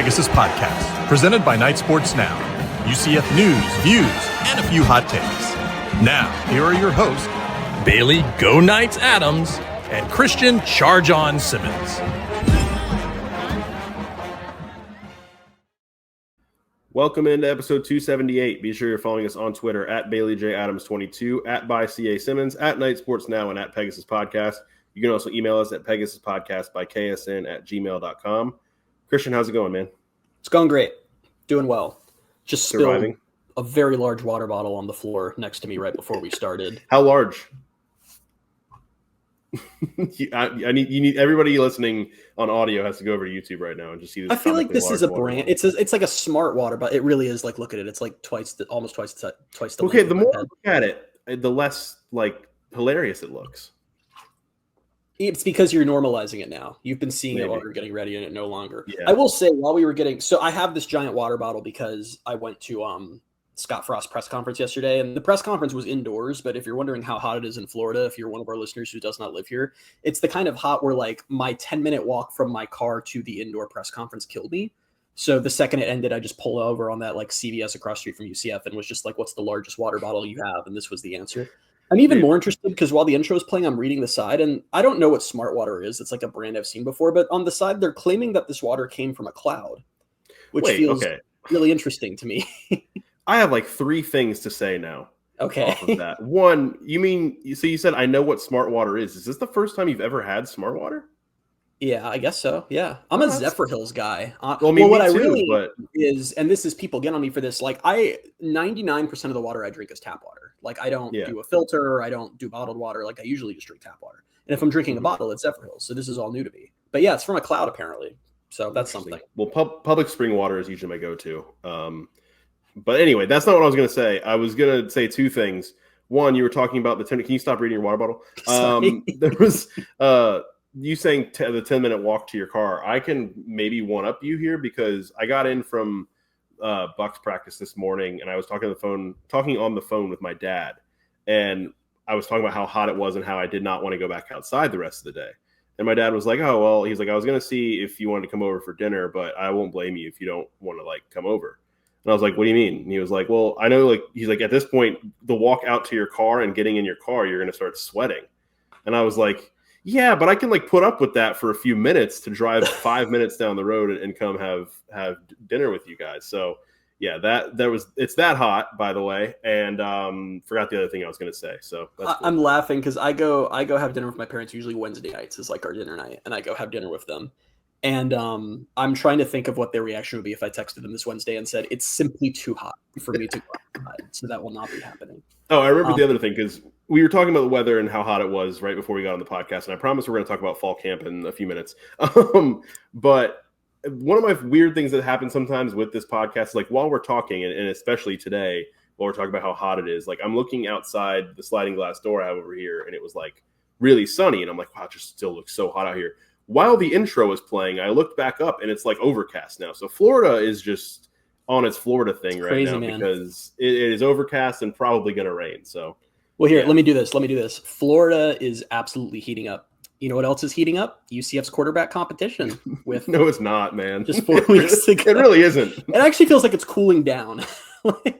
Pegasus Podcast, presented by Night Sports Now. UCF news, views, and a few hot takes. Now, here are your hosts, Bailey Go Knights Adams and Christian Charge On Simmons. Welcome into episode 278. Be sure you're following us on Twitter at BaileyJAdams22, at @ByCASimmons, at Night Sports Now, and at Pegasus Podcast. You can also email us at PegasusPodcast@ksn@gmail.com. Christian, how's it going, man? It's going great. Doing well. Just Surviving. spilled a very large water bottle on the floor next to me right before we started. How large? I need everybody listening on audio has to go over to YouTube right now and just see this. I feel like this is a brand. Bottle. It's like a smart water, but it really is like, look at it. It's like almost twice the Okay, length the of my more I head. look at it, the less like hilarious it looks. It's because you're normalizing it now. You've been seeing it Maybe. while you're getting ready and it no longer. Yeah. I will say while we were so I have this giant water bottle because I went to Scott Frost's press conference yesterday, and the press conference was indoors. But if you're wondering how hot it is in Florida, if you're one of our listeners who does not live here, it's the kind of hot where like my 10-minute walk from my car to the indoor press conference killed me. So the second it ended, I just pulled over on that like CVS across the street from UCF and was just like, what's the largest water bottle you have? And this was the answer. I'm even more interested because while the intro is playing, I'm reading the side, and I don't know what Smart Water is. It's like a brand I've seen before, but on the side, they're claiming that this water came from a cloud, which feels really interesting to me. I have like three things to say now. Okay. Off of that. One, you said I know what Smart Water is. Is this the first time you've ever had Smart Water? Yeah, I guess so. Yeah. I'm a Zephyr Hills guy. What I really is, and this is people get on me for this, like 99% of the water I drink is tap water. Like I don't do a filter. I don't do bottled water. Like I usually just drink tap water. And if I'm drinking a bottle, it's Zephyr Hills. So this is all new to me. But yeah, it's from a cloud apparently. So that's something. Well, public spring water is usually my go-to. But anyway, that's not what I was going to say. I was going to say two things. One, you were talking about the 10. Can you stop reading your water bottle? There was you saying the 10-minute walk to your car. I can maybe one up you here because I got in from Bucks practice this morning and I was talking on the phone with my dad, and I was talking about how hot it was and how I did not want to go back outside the rest of the day. And my dad was like, "Oh, well," he's like, "I was going to see if you wanted to come over for dinner, but I won't blame you if you don't want to like come over." And I was like, "What do you mean?" And he was like, "Well, I know like," he's like, "at this point, the walk out to your car and getting in your car, you're going to start sweating." And I was like, "Yeah, but I can like put up with that for a few minutes to drive 5 minutes down the road and come have dinner with you guys." So yeah, it's that hot, by the way. And forgot the other thing I was going to say. So that's cool. I'm laughing because I go have dinner with my parents. Usually Wednesday nights is like our dinner night, and I go have dinner with them. And I'm trying to think of what their reaction would be if I texted them this Wednesday and said, it's simply too hot for me to go outside. So that will not be happening. Oh, I remember the other thing because we were talking about the weather and how hot it was right before we got on the podcast. And I promise we're going to talk about fall camp in a few minutes. But one of my weird things that happens sometimes with this podcast, like while we're talking, and especially today, while we're talking about how hot it is, like I'm looking outside the sliding glass door I have over here, and it was like really sunny. And I'm like, wow, it just still looks so hot out here. While the intro was playing, I looked back up and it's like overcast now. So Florida is just on its Florida thing right crazy, now, man. because it is overcast and probably going to rain. So, well, here, let me do this. Florida is absolutely heating up. You know what else is heating up? UCF's quarterback competition. With no, it's not, man. Just 4 weeks ago. It really isn't. It actually feels like it's cooling down.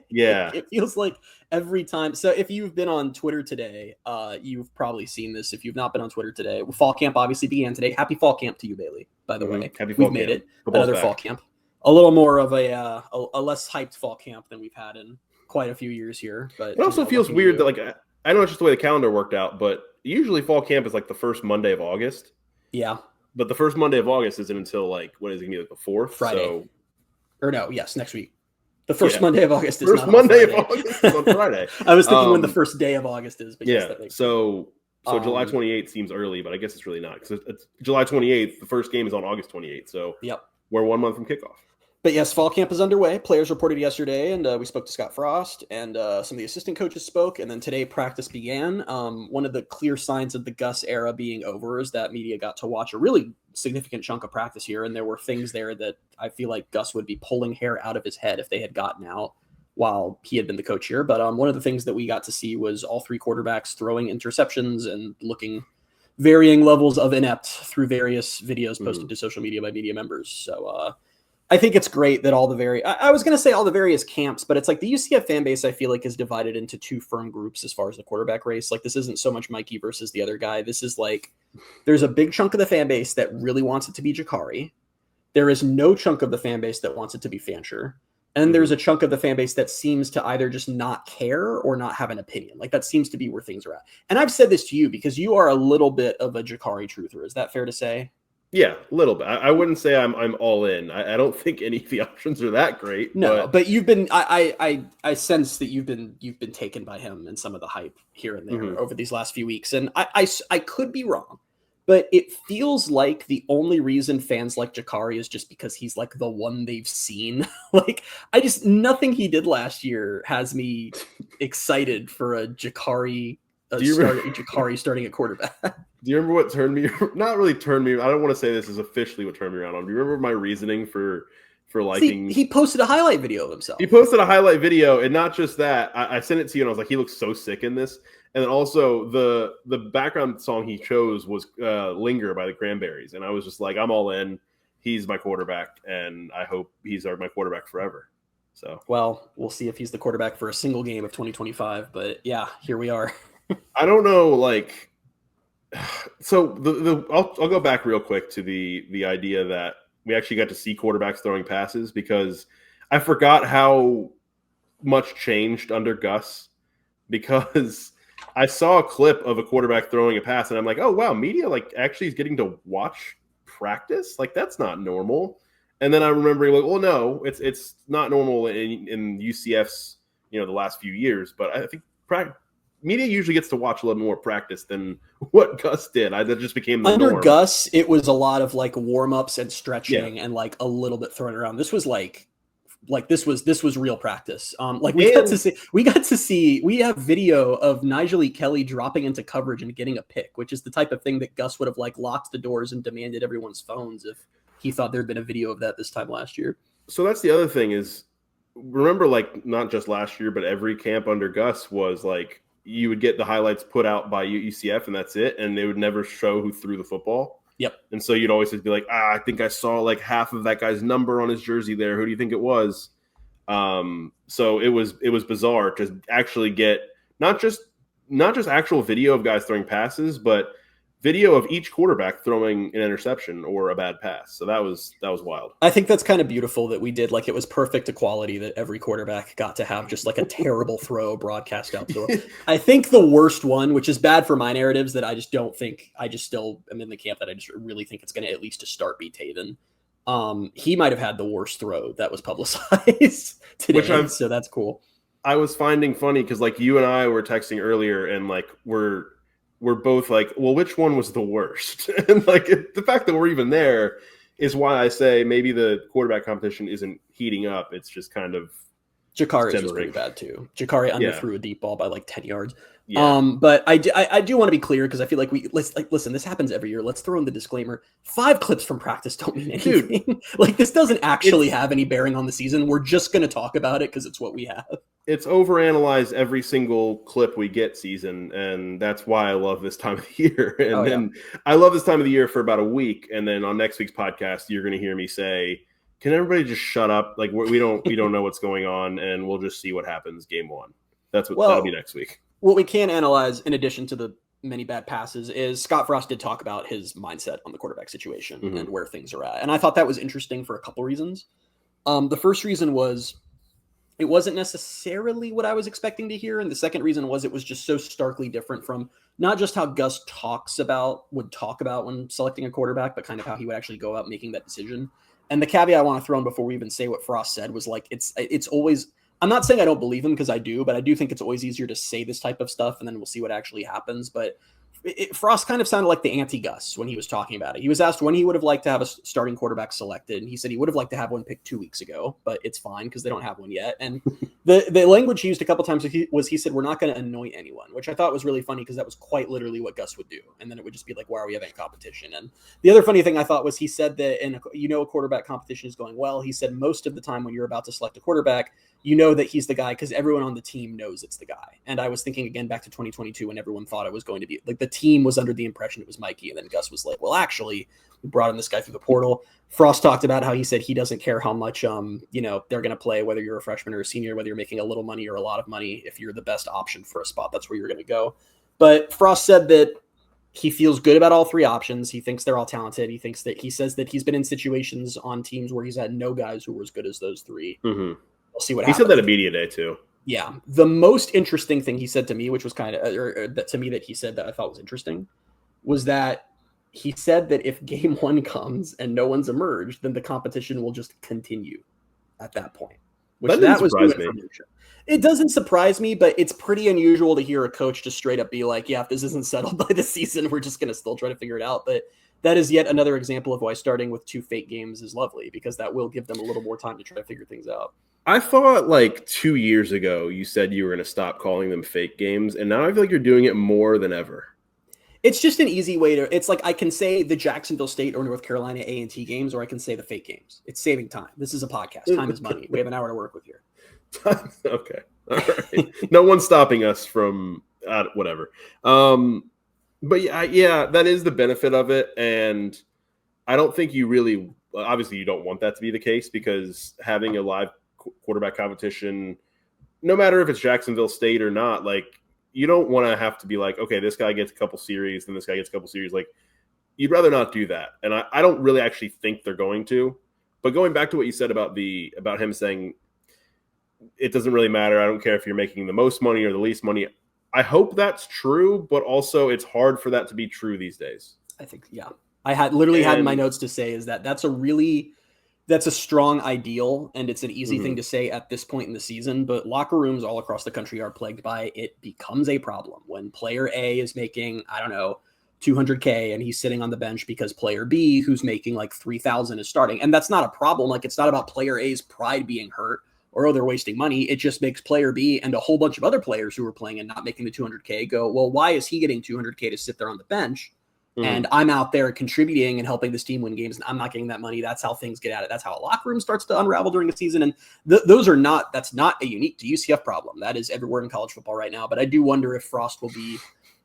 Yeah. It feels like every time. So if you've been on Twitter today, you've probably seen this. If you've not been on Twitter today, fall camp obviously began today. Happy fall camp to you, Bailey, by the way. Happy fall camp. Made it. Football's Another back. fall camp. A little more of a less hyped fall camp than we've had in quite a few years here. But it also feels weird that, like, I don't know, it's just the way the calendar worked out, but usually fall camp is like the first Monday of August. Yeah. But the first Monday of August isn't until like, what is it going to be, like the 4th? Friday. So... Or no, yes, next week. The first Monday of August is first not Monday on of August is on Friday. I was thinking when the first day of August is. But yeah, yes, that makes so July 28th seems early, but I guess it's really not because it's July 28th. The first game is on August 28th, so we're 1 month from kickoff. But yes, fall camp is underway. Players reported yesterday, and we spoke to Scott Frost, and some of the assistant coaches spoke, and then today practice began. One of the clear signs of the Gus era being over is that media got to watch a really significant chunk of practice here, and there were things there that I feel like Gus would be pulling hair out of his head if they had gotten out while he had been the coach here. But one of the things that we got to see was all three quarterbacks throwing interceptions and looking varying levels of inept through various videos posted to social media by media members. So I think it's great that I was going to say all the various camps, but it's like the UCF fan base, I feel like, is divided into two firm groups as far as the quarterback race. Like, this isn't so much Mikey versus the other guy. This is like, there's a big chunk of the fan base that really wants it to be Jakari. There is no chunk of the fan base that wants it to be Fancher. And there's a chunk of the fan base that seems to either just not care or not have an opinion. Like, that seems to be where things are at. And I've said this to you because you are a little bit of a Jakari truther. Is that fair to say? Yeah, a little bit. I wouldn't say I'm all in. I don't think any of the options are that great. No, but you've been. I sense that you've been taken by him and some of the hype here and there over these last few weeks. And I could be wrong, but it feels like the only reason fans like Jakari is just because he's like the one they've seen. Like, nothing he did last year has me excited for a Jakari. Jakari starting at quarterback. Do you remember what turned me? Not really turned me. I don't want to say this is officially what turned me around on. Do you remember my reasoning for liking? He posted a highlight video of himself. He posted a highlight video, and not just that. I sent it to you, and I was like, he looks so sick in this. And then also the background song he chose was "Linger" by the Cranberries, and I was just like, I'm all in. He's my quarterback, and I hope he's my quarterback forever. So, well, we'll see if he's the quarterback for a single game of 2025. But yeah, here we are. I don't know, like, so I'll go back real quick to the idea that we actually got to see quarterbacks throwing passes, because I forgot how much changed under Gus, because I saw a clip of a quarterback throwing a pass and I'm like, oh wow, media like actually is getting to watch practice. Like, that's not normal. And then I'm remembering, like, well, no, it's not normal in UCF's, the last few years, but I think media usually gets to watch a little more practice than what Gus did. That just became the norm. Under Gus, it was a lot of like warm-ups and stretching and like a little bit thrown around. This was like this was real practice. We have video of Nigel Kelly dropping into coverage and getting a pick, which is the type of thing that Gus would have like locked the doors and demanded everyone's phones if he thought there'd been a video of that this time last year. So that's the other thing is, remember, like, not just last year, but every camp under Gus was like, you would get the highlights put out by UCF and that's it. And they would never show who threw the football. Yep. And so you'd always just be like, I think I saw like half of that guy's number on his jersey there. Who do you think it was? So it was bizarre to actually get not just actual video of guys throwing passes, but video of each quarterback throwing an interception or a bad pass. So that was wild. I think that's kind of beautiful that we did. Like, it was perfect equality that every quarterback got to have just like a terrible throw broadcast out to them. I think the worst one, which is bad for my narratives, that I just still am in the camp that I just really think it's going to at least to start be Taven. He might have had the worst throw that was publicized today. So that's cool. I was finding funny because like you and I were texting earlier and like we're both like, well, which one was the worst? And like the fact that we're even there is why I say maybe the quarterback competition isn't heating up. It's just kind of Jakari was pretty bad too. Jakari underthrew a deep ball by like 10 yards. Yeah. But I do want to be clear because I feel like listen, this happens every year. Let's throw in the disclaimer. 5 clips from practice don't mean anything. Dude, like, this doesn't actually have any bearing on the season. We're just going to talk about it because it's what we have. It's overanalyzed every single clip we get season, and that's why I love this time of the year. And I love this time of the year for about a week, and then on next week's podcast, you're going to hear me say, "Can everybody just shut up? Like, we don't know what's going on, and we'll just see what happens game 1." That'll be next week. What we can analyze, in addition to the many bad passes, is Scott Frost did talk about his mindset on the quarterback situation and where things are at, and I thought that was interesting for a couple reasons. The first reason was, it wasn't necessarily what I was expecting to hear. And the second reason was, it was just so starkly different from not just how Gus would talk about when selecting a quarterback, but kind of how he would actually go out making that decision. And the caveat I want to throw in before we even say what Frost said was like, it's always, I'm not saying I don't believe him because I do, but I do think it's always easier to say this type of stuff and then we'll see what actually happens. But Frost kind of sounded like the anti-Gus when he was talking about it. He was asked when he would have liked to have a starting quarterback selected, and he said he would have liked to have one picked 2 weeks ago, but it's fine because they don't have one yet. And the language he used a couple times he said, we're not going to anoint anyone, which I thought was really funny because that was quite literally what Gus would do. And then it would just be like, why are we having a competition? And the other funny thing I thought was, he said that a quarterback competition is going well. He said most of the time when you're about to select a quarterback, you know that he's the guy because everyone on the team knows it's the guy. And I was thinking again back to 2022 when everyone thought it was going to be like the team was under the impression it was Mikey. And then Gus was like, well, actually, we brought in this guy through the portal. Frost talked about how he said he doesn't care how much, they're going to play, whether you're a freshman or a senior, whether you're making a little money or a lot of money. If you're the best option for a spot, that's where you're going to go. But Frost said that he feels good about all three options. He thinks they're all talented. He says that he's been in situations on teams where he's had no guys who were as good as those three. Mm-hmm. We'll see what he happens. said that at media day too. Yeah. The most interesting thing he said to me, which was kind of, to me that he said that I thought was interesting, was that he said that if game one comes and no one's emerged, then the competition will just continue at that point. Which that was new information. It doesn't surprise me, but it's pretty unusual to hear a coach just straight up be like, yeah, if this isn't settled by the season, we're just going to still try to figure it out. But that is yet another example of why starting with 2 fake games is lovely, because that will give them a little more time to try to figure things out. I thought like 2 years ago, you said you were going to stop calling them fake games. And now I feel like you're doing it more than ever. It's just an easy way to, it's like I can say the Jacksonville State or North Carolina A&T games, or I can say the fake games. It's saving time. This is a podcast. Time is money. We have an hour to work with here. Okay. All right. No one's stopping us from whatever. But yeah, that is the benefit of it. And I don't think you really, obviously you don't want that to be the case, because having a live quarterback competition, no matter if it's Jacksonville State or not, like you don't want to have to be like, okay, this guy gets a couple series, then this guy gets a couple series. Like you'd rather not do that. And I don't really actually think they're going to. But going back to what you said about him saying it doesn't really matter, I don't care if you're making the most money or the least money. I hope that's true, but also it's hard for that to be true these days. I think, yeah. I had in my notes to say is that's a strong ideal, and it's an easy thing to say at this point in the season, but locker rooms all across the country are plagued by it becomes a problem when player A is making, I don't know, $200K and he's sitting on the bench because player B, who's making like 3,000, is starting. And that's not a problem. Like it's not about player A's pride being hurt or, oh, they're wasting money. It just makes player B and a whole bunch of other players who are playing and not making the 200K go, well, why is he getting 200K to sit there on the bench? And I'm out there contributing and helping this team win games, and I'm not getting that money. That's how things get at it. That's how a locker room starts to unravel during the season. And that's not a unique to UCF problem. That is everywhere in college football right now. But I do wonder if Frost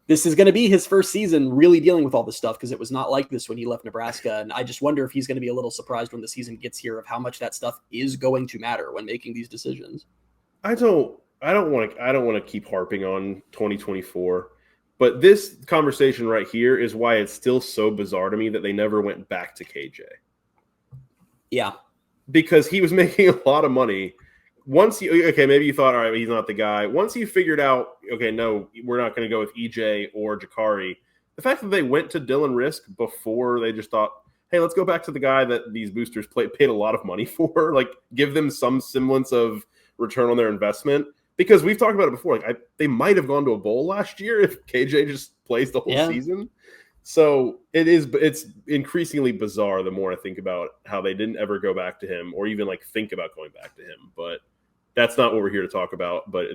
this is going to be his first season really dealing with all this stuff, because it was not like this when he left Nebraska. And I just wonder if he's going to be a little surprised when the season gets here of how much that stuff is going to matter when making these decisions. I don't want to keep harping on 2024. But this conversation right here is why it's still so bizarre to me that they never went back to KJ. Yeah. Because he was making a lot of money. Maybe you thought, all right, he's not the guy. Once you figured out, okay, no, we're not going to go with EJ or Jakari. The fact that they went to Dylan Risk before they just thought, hey, let's go back to the guy that these boosters paid a lot of money for, like give them some semblance of return on their investment. Because we've talked about it before. Like they might have gone to a bowl last year if KJ just plays the whole season. So it's increasingally bizarre the more I think about how they didn't ever go back to him or even like think about going back to him. But that's not what we're here to talk about. But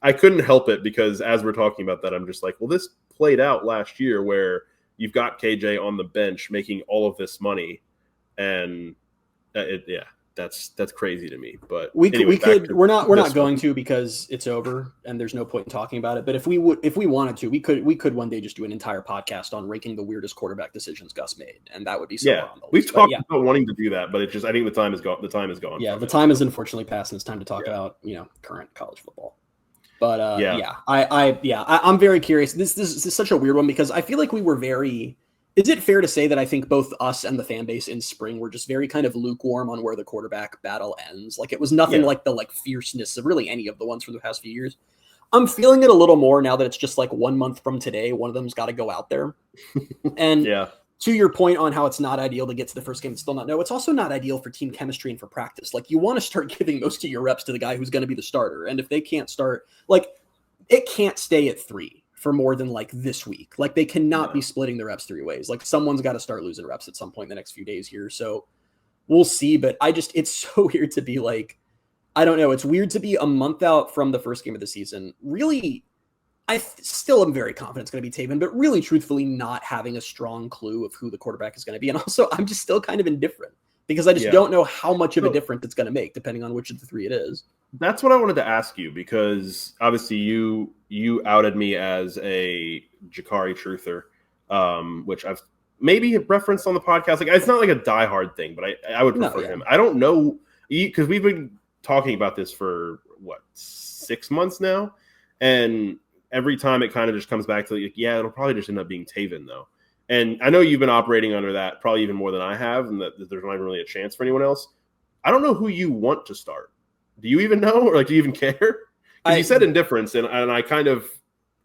I couldn't help it, because as we're talking about that, I'm just like, well, this played out last year where you've got KJ on the bench making all of this money. And that's crazy to me. But we're not going to, because it's over and there's no point in talking about it. But if we wanted to, we could one day just do an entire podcast on ranking the weirdest quarterback decisions Gus made, and that would be so on the list. We've talked about wanting to do that, but I think the time is gone. Yeah, the time is unfortunately past, and it's time to talk about current college football. But I'm very curious. This is such a weird one, because I feel like we were very. Is it fair to say that I think both us and the fan base in spring were just very kind of lukewarm on where the quarterback battle ends? Like it was nothing like the fierceness of really any of the ones from the past few years. I'm feeling it a little more now that it's just like 1 month from today, one of them's got to go out there. And to your point on how it's not ideal to get to the first game and still not know, it's also not ideal for team chemistry and for practice. Like you want to start giving most of your reps to the guy who's going to be the starter. And if they can't start, like it can't stay at 3 for more than like this week. Like they cannot be splitting the reps 3 ways. Like someone's got to start losing reps at some point in the next few days here. So we'll see. But it's so weird to be like, I don't know. It's weird to be a month out from the first game of the season. Really, I still am very confident it's going to be Taven, but really truthfully not having a strong clue of who the quarterback is going to be. And also I'm just still kind of indifferent, because I just don't know how much of a difference it's going to make depending on which of the three it is. That's what I wanted to ask you, because obviously you outed me as a Jakari truther, which I've maybe referenced on the podcast. Like, it's not like a diehard thing, but I would prefer him. I don't know, because we've been talking about this for 6 months now, and every time it kind of just comes back to like, it'll probably just end up being Taven though. And I know you've been operating under that probably even more than I have, and that there's not even really a chance for anyone else. I don't know who you want to start. Do you even know, or like, do you even care? Because you said indifference, and I kind of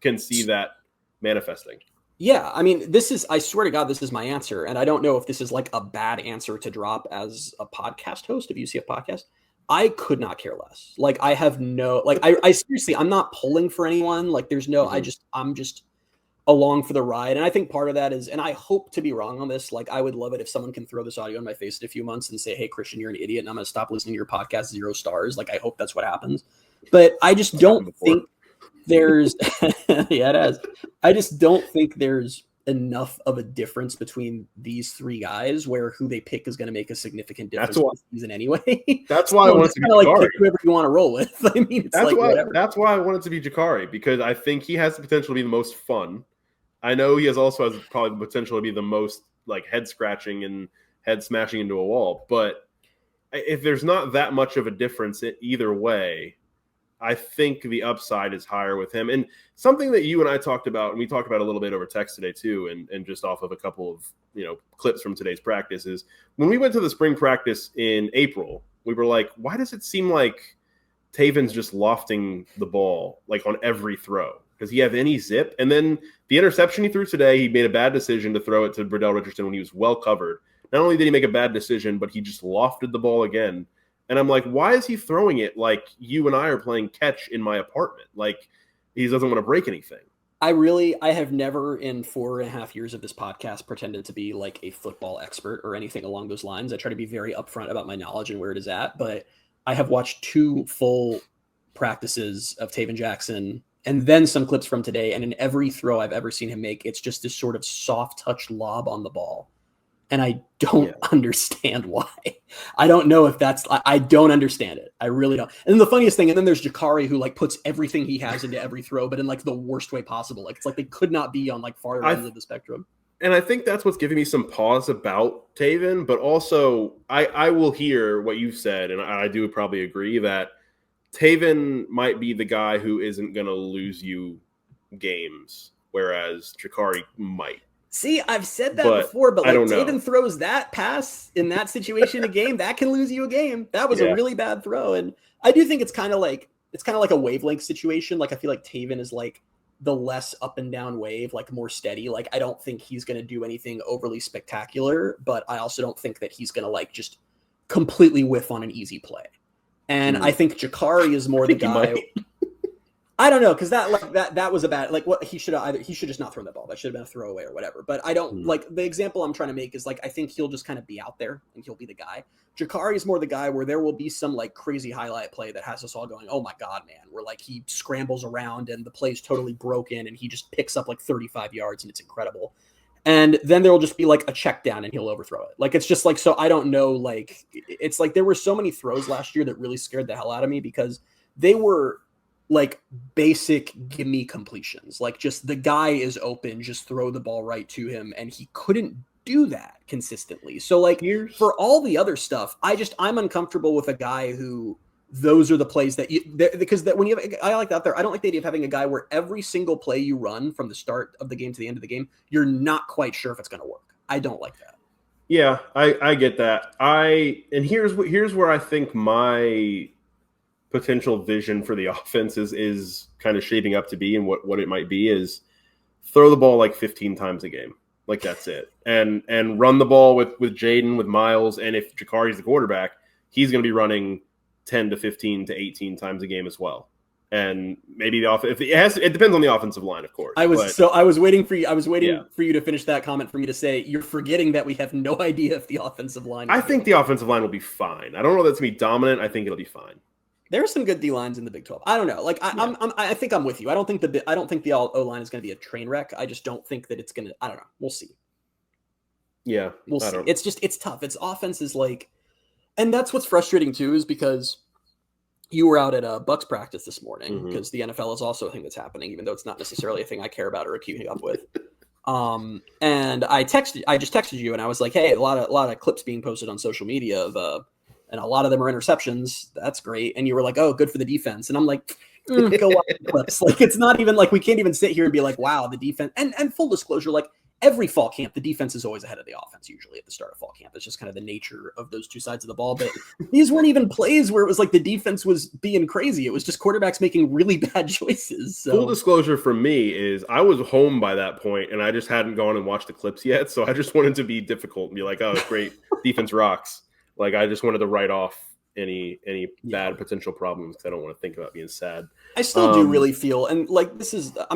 can see that manifesting. Yeah, I mean, I swear to God, this is my answer. And I don't know if this is like a bad answer to drop as a podcast host of UCF Podcast. I could not care less. Like, I have no, like, I seriously, I'm not pulling for anyone. Like, there's no, I'm just along for the ride. And I think part of that is, and I hope to be wrong on this, like, I would love it if someone can throw this audio in my face in a few months and say, hey, Christian, you're an idiot, and I'm going to stop listening to your podcast, 0 stars. Like, I hope that's what happens. But I just don't think there's, yeah, it has. I just don't think there's enough of a difference between these three guys where who they pick is going to make a significant difference this season anyway. That's why I want it to be Jakari. Pick whoever you want to roll with. I mean, that's why I want it to be Jakari, because I think he has the potential to be the most fun. I know he also has probably the potential to be the most like head scratching and head smashing into a wall. But if there's not that much of a difference either way, I think the upside is higher with him. And something that you and I talked about, and we talked about a little bit over text today too, and just off of a couple of clips from today's practice, is when we went to the spring practice in April, we were like, why does it seem like Taven's just lofting the ball like on every throw? Does he have any zip? And then the interception he threw today, he made a bad decision to throw it to Burdell Richardson when he was well covered. Not only did he make a bad decision, but he just lofted the ball again. And I'm like, why is he throwing it like you and I are playing catch in my apartment? Like, he doesn't want to break anything. I have never in 4.5 years of this podcast pretended to be like a football expert or anything along those lines. I try to be very upfront about my knowledge and where it is at, but I have watched 2 full practices of Taven Jackson and then some clips from today. And in every throw I've ever seen him make, it's just this sort of soft touch lob on the ball. And I don't understand why. I don't know if I don't understand it. I really don't. And then the funniest thing, and then there's Jakari, who like puts everything he has into every throw, but in like the worst way possible. Like, it's like they could not be on like far ends of the spectrum. And I think that's what's giving me some pause about Taven, but also I will hear what you've said, and I do probably agree that Taven might be the guy who isn't going to lose you games, whereas Jakari might. See, I've said that before, but like Taven throws that pass in that situation a game, that can lose you a game. That was a really bad throw. And I do think it's kind of like a wavelength situation. Like, I feel like Taven is like the less up and down wave, like more steady. Like, I don't think he's going to do anything overly spectacular, but I also don't think that he's going to like just completely whiff on an easy play. And I think Jakari is more the guy. I don't know, because that was a bad, like, what he should just not thrown that ball. That should have been a throwaway or whatever. But I don't like the example I'm trying to make is like, I think he'll just kind of be out there and he'll be the guy. Jakari is more the guy where there will be some like crazy highlight play that has us all going, oh my God, man, where like he scrambles around and the play's totally broken and he just picks up like 35 yards and it's incredible. And then there will just be like a check down and he'll overthrow it. Like, it's just like, so I don't know, like, it's like there were so many throws last year that really scared the hell out of me because they were like basic gimme completions. Like, just the guy is open, just throw the ball right to him. And he couldn't do that consistently. So like for all the other stuff, I'm uncomfortable with a guy who those are the plays because when you have a guy like that there, I don't like the idea of having a guy where every single play you run from the start of the game to the end of the game, you're not quite sure if it's going to work. I don't like that. Yeah, I get that. And here's where I think my potential vision for the offense is kind of shaping up to be, and what it might be is throw the ball like 15 times a game. Like, that's it. And run the ball with Jaden, with Miles, and if Jakari's the quarterback, he's going to be running 10 to 15 to 18 times a game as well. And maybe the offense, it depends on the offensive line, of course. I was waiting for you to finish that comment for me to say, you're forgetting that we have no idea if the offensive line. I think the offensive line will be fine. I don't know if that's going to be dominant. I think it'll be fine. There are some good D lines in the Big 12. I don't know. Like, I think I'm with you. I don't think the O line is going to be a train wreck. I just don't think that it's going to. I don't know. We'll see. Yeah, we'll see. It's tough. Its offense is like, And that's what's frustrating too, is because you were out at a Bucks practice this morning, because the NFL is also a thing that's happening, even though it's not necessarily a thing I care about or keeping up with. And I just texted you and I was like, hey, a lot of clips being posted on social media of, and a lot of them are interceptions. That's great. And you were like, oh, good for the defense. And I'm like, go watch the clips. Like, it's not even like, we can't even sit here and be like, wow, the defense. And full disclosure, like every fall camp, the defense is always ahead of the offense, usually at the start of fall camp. It's just kind of the nature of those two sides of the ball. But these weren't even plays where it was like the defense was being crazy. It was just quarterbacks making really bad choices. So. Full disclosure for me is I was home by that point and I just hadn't gone and watched the clips yet. So I just wanted to be difficult and be like, oh, great, defense rocks. Like, I just wanted to write off any bad potential problems because I don't want to think about being sad. I still do really feel, and like I'm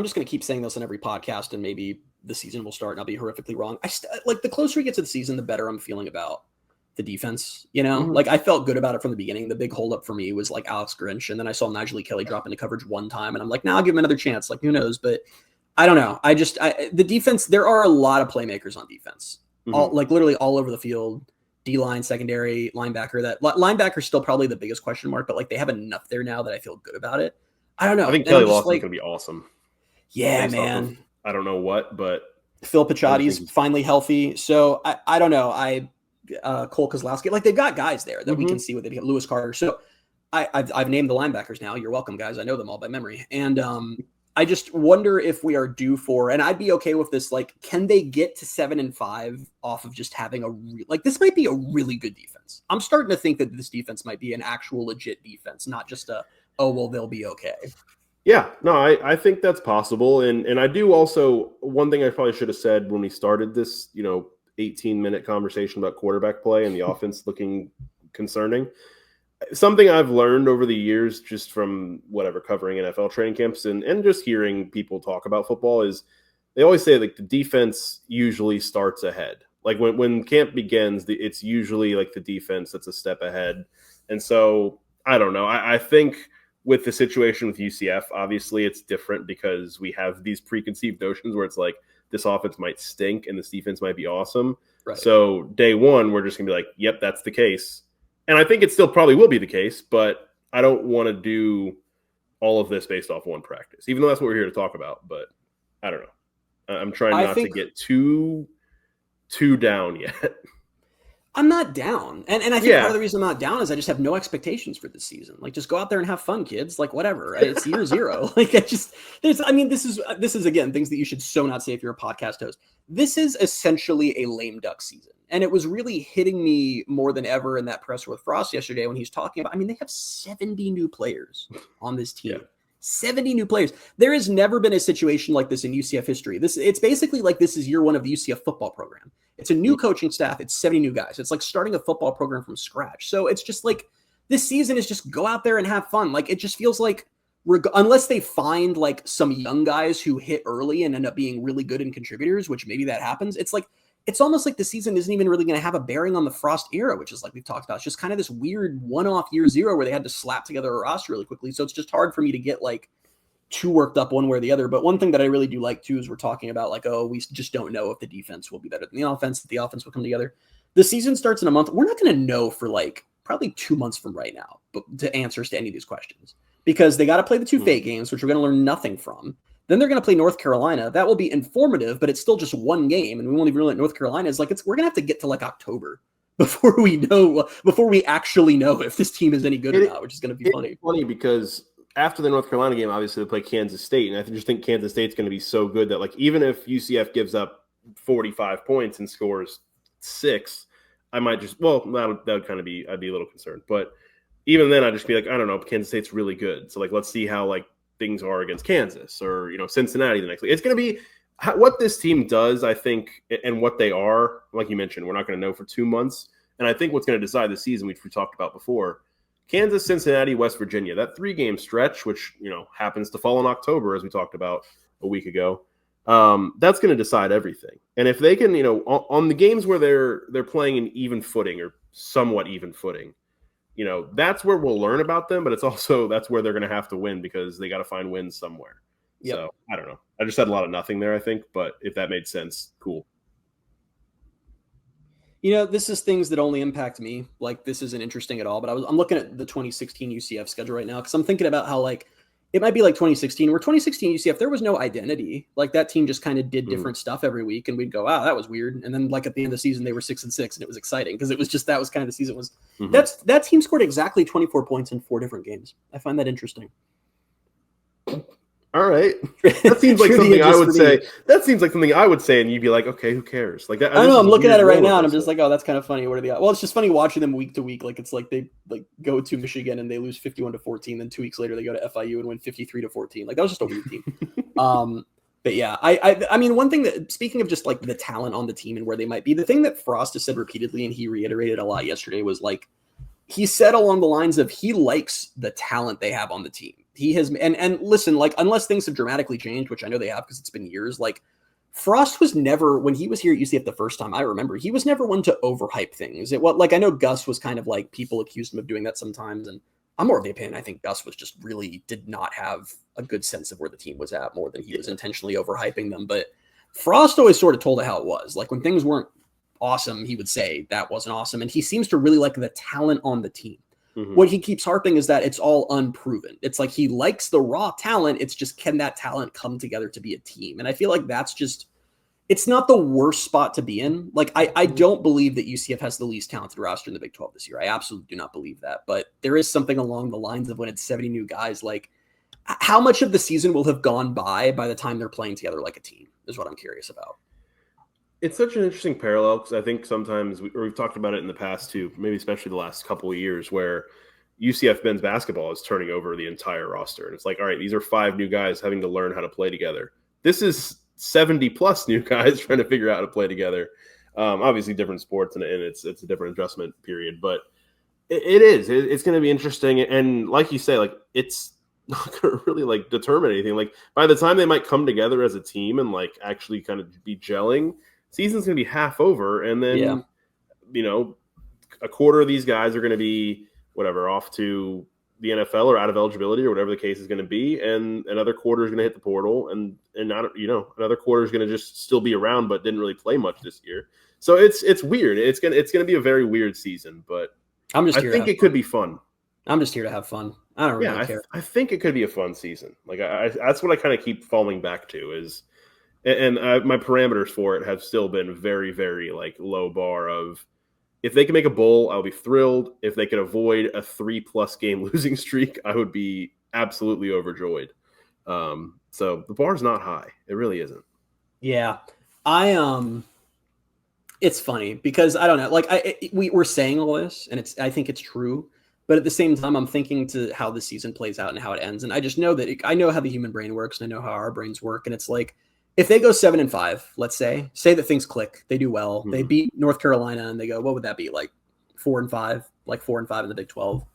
just going to keep saying this on every podcast, and maybe the season will start and I'll be horrifically wrong. Like, the closer we get to the season, the better I'm feeling about the defense. You know, like I felt good about it from the beginning. The big holdup for me was like Alex Grinch, and then I saw Nigel Kelly drop into coverage one time, and I'm like, I'll give him another chance. Like, who knows? But I don't know. The defense. There are a lot of playmakers on defense, literally all over the field. D-line, secondary, linebacker. That linebacker's still probably the biggest question mark, but like they have enough there now that I feel good about it. I don't know. I think Kelly Lawson's going to be awesome. Yeah, man. I don't know what, but Phil Pachotti's finally healthy. So I don't know. Cole Kozlowski, like they've got guys there that we can see what they get. Lewis Carter. So I've named the linebackers now. You're welcome, guys. I know them all by memory. And I just wonder if we are due for, and I'd be okay with this. Like, can they get to 7-5 off of just having this might be a really good defense. I'm starting to think that this defense might be an actual legit defense, not just they'll be okay. Yeah, no, I think that's possible. And I do also, one thing I probably should have said when we started this, 18-minute conversation about quarterback play and the offense looking concerning. Something I've learned over the years, just from covering NFL training camps and just hearing people talk about football, is they always say like the defense usually starts ahead. Like when camp begins, it's usually like the defense that's a step ahead. And so I don't know. I think with the situation with UCF, obviously it's different because we have these preconceived notions where it's like this offense might stink and this defense might be awesome. Right. So day one, we're just gonna be like, yep, that's the case. And I think it still probably will be the case, but I don't want to do all of this based off one practice, even though that's what we're here to talk about. But I don't know. I'm trying not to get too down yet. I'm not down. And I think part of the reason I'm not down is I just have no expectations for this season. Like, just go out there and have fun, kids. Like, whatever. It's year zero. Like, this is again, things that you should so not say if you're a podcast host. This is essentially a lame duck season. And it was really hitting me more than ever in that presser with Frost yesterday when he's talking about, they have 70 new players on this team. Yeah. 70 new players. There has never been a situation like this in UCF history. It's basically like this is year one of the UCF football program. It's a new coaching staff. It's 70 new guys. It's like starting a football program from scratch. So it's just like this season is just go out there and have fun. Like, it just feels like unless they find like some young guys who hit early and end up being really good and contributors, which maybe that happens. It's almost like the season isn't even really going to have a bearing on the Frost era, which is like we've talked about. It's just kind of this weird one-off year zero where they had to slap together a roster really quickly. So it's just hard for me to get like too worked up one way or the other. But one thing that I really do like too is we're talking about like, we just don't know if the defense will be better than the offense, that the offense will come together. The season starts in a month. We're not going to know for like probably 2 months from right now to answers to any of these questions, because they got to play the two fake games, which we're going to learn nothing from. Then they're going to play North Carolina. That will be informative, but it's still just one game. And we won't even know what North Carolina is. Like, we're going to have to get to like October before we actually know if this team is any good or not, which is going to be funny. It's funny because after the North Carolina game, obviously they play Kansas State. And I just think Kansas State's going to be so good that like, even if UCF gives up 45 points and scores 6, I might just, that would kind of be, I'd be a little concerned, but even then I'd just be like, I don't know, Kansas State's really good. So like, let's see how like things are against Kansas or, Cincinnati the next week. It's going to be what this team does, I think, and what they are. Like you mentioned, we're not going to know for 2 months. And I think what's going to decide the season, which we talked about before, Kansas, Cincinnati, West Virginia, that 3-game stretch, which, happens to fall in October, as we talked about a week ago, that's going to decide everything. And if they can, on the games where they're playing in even footing or somewhat even footing, that's where we'll learn about them, but that's where they're going to have to win because they got to find wins somewhere. Yep. So I don't know. I just said a lot of nothing there, I think, but if that made sense, cool. This is things that only impact me. Like, this isn't interesting at all, but I'm looking at the 2016 UCF schedule right now because I'm thinking about how, like, it might be like 2016, where 2016 UCF, there was no identity. Like, that team just kind of did different stuff every week, and we'd go, wow, that was weird. And then, like, at the end of the season, they were 6-6, and it was exciting because it was just, that was kind of the season was. That team scored exactly 24 points in 4 different games. I find that interesting. All right. That seems like something I would say. That seems like something I would say, and you'd be like, okay, who cares? Like that. I know. I'm looking at it right now, and I'm just like, oh, that's kind of funny. What are the odds? Well, it's just funny watching them week to week. Like, it's like they like go to Michigan and they lose 51-14. Then 2 weeks later, they go to FIU and win 53-14. Like, that was just a weird team. But yeah, I mean, one thing that, speaking of just like the talent on the team and where they might be, the thing that Frost has said repeatedly, and he reiterated a lot yesterday, was like, he said along the lines of he likes the talent they have on the team. He has, and listen, like, unless things have dramatically changed, which I know they have because it's been years, like, Frost was never, when he was here at UCF the first time, I remember, he was never one to overhype things. Like, I know Gus was kind of like, people accused him of doing that sometimes, and I'm more of the opinion, I think Gus was just really did not have a good sense of where the team was at more than he was intentionally overhyping them. But Frost always sort of told it how it was. Like, when things weren't awesome, he would say that wasn't awesome. And he seems to really like the talent on the team. What he keeps harping is that it's all unproven. It's like he likes the raw talent. It's just, can that talent come together to be a team? And I feel like that's just, it's not the worst spot to be in. Like, I don't believe that UCF has the least talented roster in the Big 12 this year. I absolutely do not believe that. But there is something along the lines of when it's 70 new guys, like, how much of the season will have gone by the time they're playing together like a team is what I'm curious about. It's such an interesting parallel because I think sometimes we've talked about it in the past too, maybe especially the last couple of years, where UCF men's basketball is turning over the entire roster. And it's like, all right, these are 5 new guys having to learn how to play together. This is 70 plus new guys trying to figure out how to play together. Obviously different sports and it's a different adjustment period, but it's going to be interesting. And like you say, like, it's not going to really like determine anything. Like, by the time they might come together as a team and like actually kind of be gelling, season's going to be half over, and then a quarter of these guys are going to be off to the NFL or out of eligibility or whatever the case is going to be, and another quarter is going to hit the portal, and not, another quarter is going to just still be around but didn't really play much this year. So it's weird. It's going to be a very weird season, but I think it could be fun. I'm just here to have fun. I don't really care. I think it could be a fun season. Like, that's what I kind of keep falling back to is. And my parameters for it have still been very, very like low bar of, if they can make a bowl, I'll be thrilled. If they could avoid a 3+ game losing streak, I would be absolutely overjoyed. So the bar's not high. It really isn't. Yeah. It's funny because I don't know, like we're saying all this and I think it's true, but at the same time, I'm thinking to how the season plays out and how it ends. And I just know that I know how the human brain works and I know how our brains work. And it's like, if they go 7-5, let's say that things click, they do well, they beat North Carolina, and they go, what would that be, like 4-5, like 4-5 in the Big 12?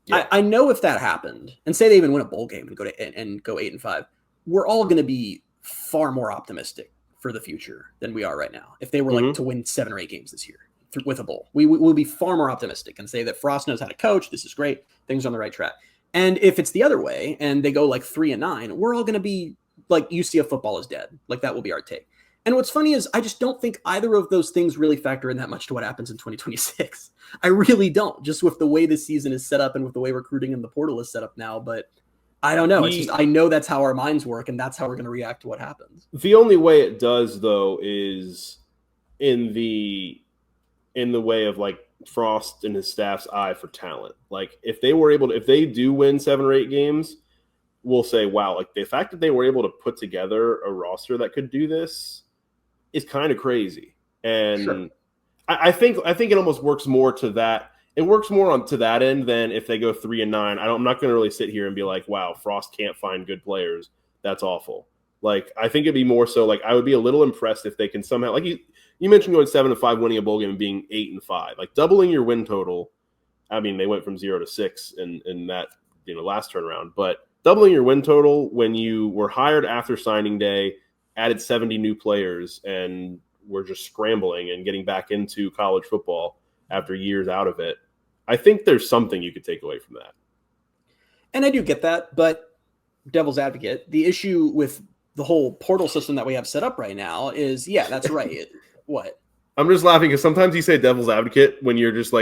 Yeah. I know if that happened, and say they even win a bowl game and go 8-5, we're all going to be far more optimistic for the future than we are right now. If they were like to win 7 or 8 games this year with a bowl, we will be far more optimistic and say that Frost knows how to coach. This is great. Things are on the right track. And if it's the other way and they go like 3-9, we're all going to be like, UCF football is dead. Like, that will be our take. And what's funny is I just don't think either of those things really factor in that much to what happens in 2026. I really don't, just with the way this season is set up and with the way recruiting in the portal is set up now. But I don't know. It's just, I know that's how our minds work and that's how we're going to react to what happens. The only way it does, though, is in the way of like Frost and his staff's eye for talent. Like, if they do win 7 or 8 games, we'll say, wow, like the fact that they were able to put together a roster that could do this is kind of crazy. And sure. I think it almost works more to that. It works more on to that end than if they go 3-9. I'm not going to really sit here and be like, wow, Frost can't find good players. That's awful. Like, I think it'd be more so like, I would be a little impressed if they can somehow, like you mentioned going 7-5, winning a bowl game and being 8-5, like doubling your win total. I mean, they went from 0 to 6 in that, last turnaround, but doubling your win total when you were hired after signing day, added 70 new players, and were just scrambling and getting back into college football after years out of it. I think there's something you could take away from that. And I do get that, but devil's advocate, the issue with the whole portal system that we have set up right now is, yeah, that's right. What? I'm just laughing because sometimes you say devil's advocate when you're just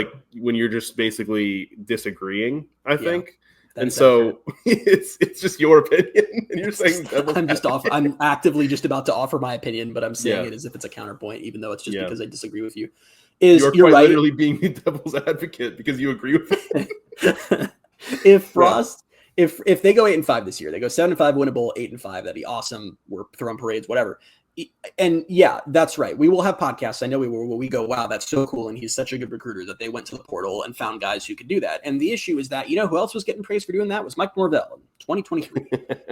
basically disagreeing, I think. And so it's just your opinion and you're saying devil's advocate. I'm actively just about to offer my opinion, but I'm saying it as if it's a counterpoint, even though it's just because I disagree with you. You're quite right. literally being the devil's advocate because you agree with it. If Frost, if they go 8-5 this year, they go 7-5, win a bowl, 8-5, that'd be awesome. We're throwing parades, whatever. And yeah, that's right. We will have podcasts. I know we will. Where we go, wow, that's so cool. And he's such a good recruiter that they went to the portal and found guys who could do that. And the issue is that, who else was getting praised for doing that was Mike Norvell in 2023.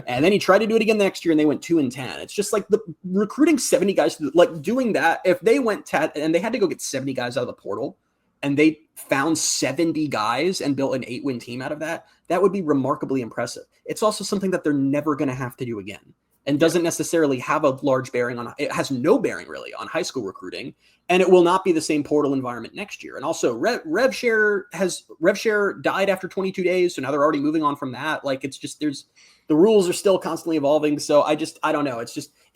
And then he tried to do it again next year and they went 2-10. It's just like the recruiting 70 guys, like doing that. If they went and they had to go get 70 guys out of the portal and they found 70 guys and built an 8-win team out of that, that would be remarkably impressive. It's also something that they're never going to have to do again. And doesn't necessarily have a large bearing on it. Has no bearing really on high school recruiting, and it will not be the same portal environment next year. And also, Revshare died after 22 days, so now they're already moving on from that. Like it's just the rules are still constantly evolving. So I don't know.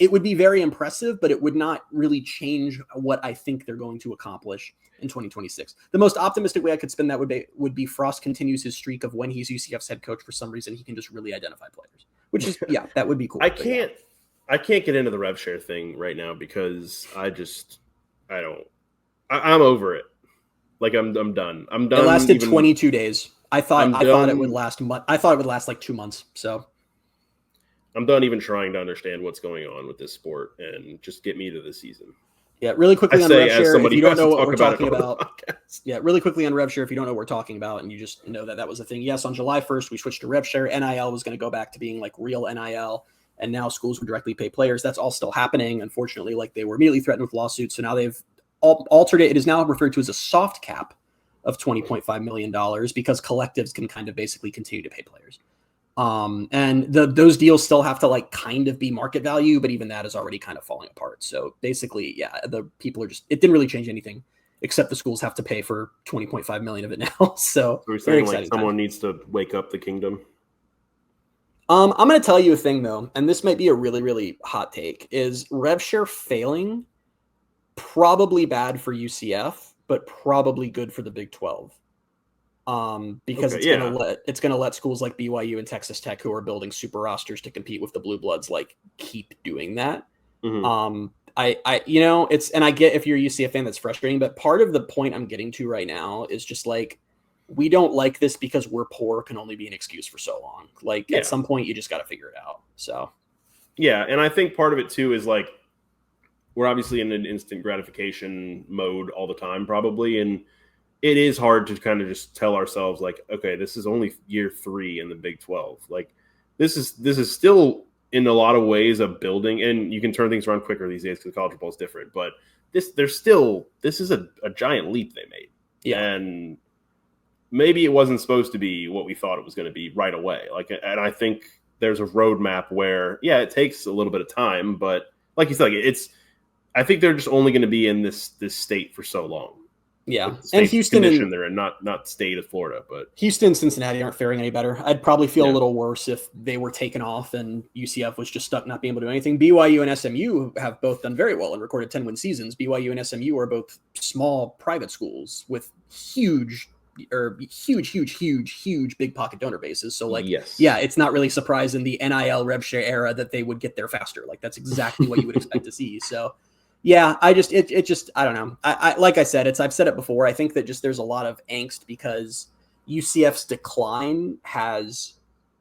It would be very impressive, but it would not really change what I think they're going to accomplish in 2026. The most optimistic way I could spin that would be Frost continues his streak of when he's UCF's head coach for some reason he can just really identify players. Which is, that would be cool. I can't get into the Revshare thing right now because I'm over it. Like I'm done. I'm done. It lasted 22 days. I thought it would last I thought it would last like 2 months. So I'm done even trying to understand what's going on with this sport and just get me to the season. Yeah, really quickly on Revshare, if you don't know what we're talking about. Yeah, really quickly on Revshare, if you don't know what we're talking about and you just know that was a thing. Yes, on July 1st, we switched to Revshare. NIL was going to go back to being like real NIL, and now schools would directly pay players. That's all still happening. Unfortunately, like they were immediately threatened with lawsuits. So now they've altered it. It is now referred to as a soft cap of $20.5 million because collectives can kind of basically continue to pay players. And those deals still have to like kind of be market value, but even that is already kind of falling apart. So basically, the people are it didn't really change anything except the schools have to pay for 20.5 million of it now. So we're saying like someone needs to wake up the kingdom. I'm going to tell you a thing though, and this might be a really, really hot take is Revshare failing probably bad for UCF, but probably good for the Big 12. Because it's gonna let schools like BYU and Texas Tech, who are building super rosters to compete with the Blue Bloods, like keep doing that. Mm-hmm. I get if you're a UCF fan, that's frustrating. But part of the point I'm getting to right now is just like we don't like this because we're poor can only be an excuse for so long. Like at some point, you just got to figure it out. So and I think part of it too is like we're obviously in an instant gratification mode all the time, probably, and it is hard to kind of just tell ourselves like, okay, this is only year 3 in the Big 12. Like this is still in a lot of ways a building, and you can turn things around quicker these days because college football is different. But this is a giant leap they made. Yeah. And maybe it wasn't supposed to be what we thought it was going to be right away. Like, and I think there's a roadmap where, it takes a little bit of time, but like you said, I think they're just only going to be in this state for so long. Yeah, and Houston they're in, not state of Florida, but Houston and Cincinnati aren't faring any better. I'd probably feel a little worse if they were taken off and UCF was just stuck not being able to do anything. BYU and SMU have both done very well and recorded 10-win seasons. BYU and SMU are both small private schools with huge big pocket donor bases. So it's not really surprising the NIL Revshare era that they would get there faster. Like that's exactly what you would expect to see. So. Yeah, I don't know. I like I said, I've said it before. I think that just there's a lot of angst because UCF's decline has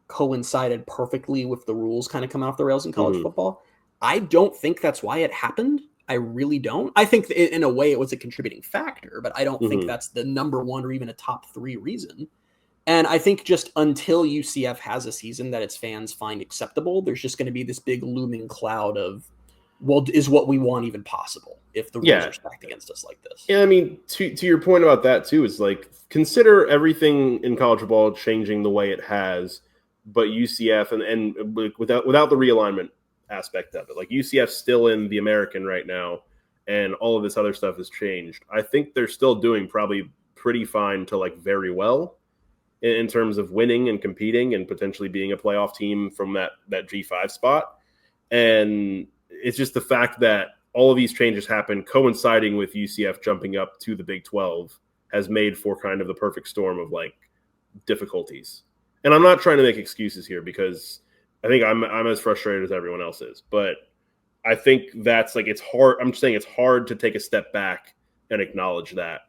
coincided perfectly with the rules kind of coming off the rails in college football. I don't think that's why it happened. I really don't. I think in a way it was a contributing factor, but I don't think that's the number one or even a top 3 reason. And I think just until UCF has a season that its fans find acceptable, there's just going to be this big looming cloud of, well, is what we want even possible if the rules are stacked against us like this? Yeah, I mean, to your point about that too, is like consider everything in college football changing the way it has, but UCF and without the realignment aspect of it, like UCF's still in the American right now, and all of this other stuff has changed. I think they're still doing probably pretty fine to like very well in terms of winning and competing and potentially being a playoff team from that G5 spot. And it's just the fact that all of these changes happen coinciding with UCF jumping up to the Big 12 has made for kind of the perfect storm of like difficulties. And I'm not trying to make excuses here because I think I'm as frustrated as everyone else is, but I think that's like, it's hard. I'm just saying it's hard to take a step back and acknowledge that.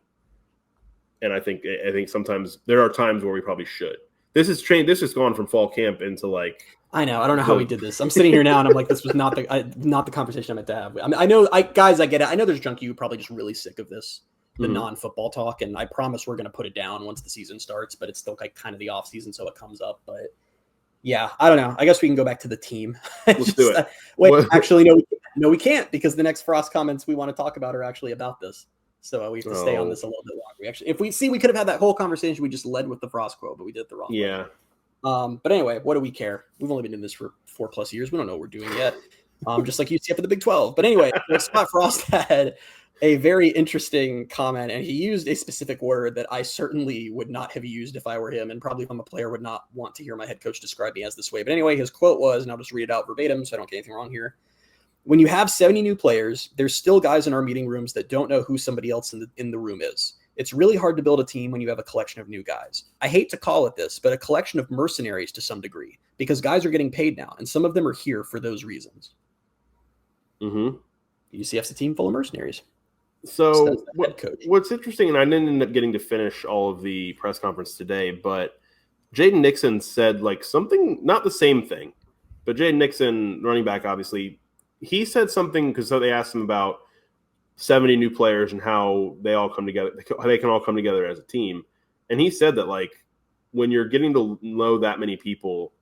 And I think sometimes there are times where we probably should. This has gone from fall camp into like, I know. I don't know how we did this. I'm sitting here now and I'm like, this was not the conversation I meant to have. I mean, guys, I get it. I know there's junkie who probably just really sick of this, the non-football talk. And I promise we're going to put it down once the season starts, but it's still like kind of the off season. So it comes up, but yeah, I don't know. I guess we can go back to the team. Let's do it. Wait, actually, no, we can't because the next Frost comments we want to talk about are actually about this. So we have to stay on this a little bit longer. We could have had that whole conversation. We just led with the Frost quote, but we did it the wrong way. Yeah. But anyway, what do we care? We've only been doing this for 4+ years. We don't know what we're doing yet. Just like UCF for the Big 12. But anyway, Scott Frost had a very interesting comment, and he used a specific word that I certainly would not have used if I were him, and probably if I'm a player would not want to hear my head coach describe me as this way. But anyway, his quote was, and I'll just read it out verbatim so I don't get anything wrong here. When you have 70 new players, there's still guys in our meeting rooms that don't know who somebody else in the room is. It's really hard to build a team when you have a collection of new guys. I hate to call it this, but a collection of mercenaries to some degree, because guys are getting paid now, and some of them are here for those reasons. Mm-hmm. UCF's a team full of mercenaries. So what's interesting, and I didn't end up getting to finish all of the press conference today, but Jaden Nixon said like something, not the same thing, but Jaden Nixon, running back, obviously, he said something because they asked him about 70 new players and how they all come together, how they can all come together as a team. And he said that like when you're getting to know that many people,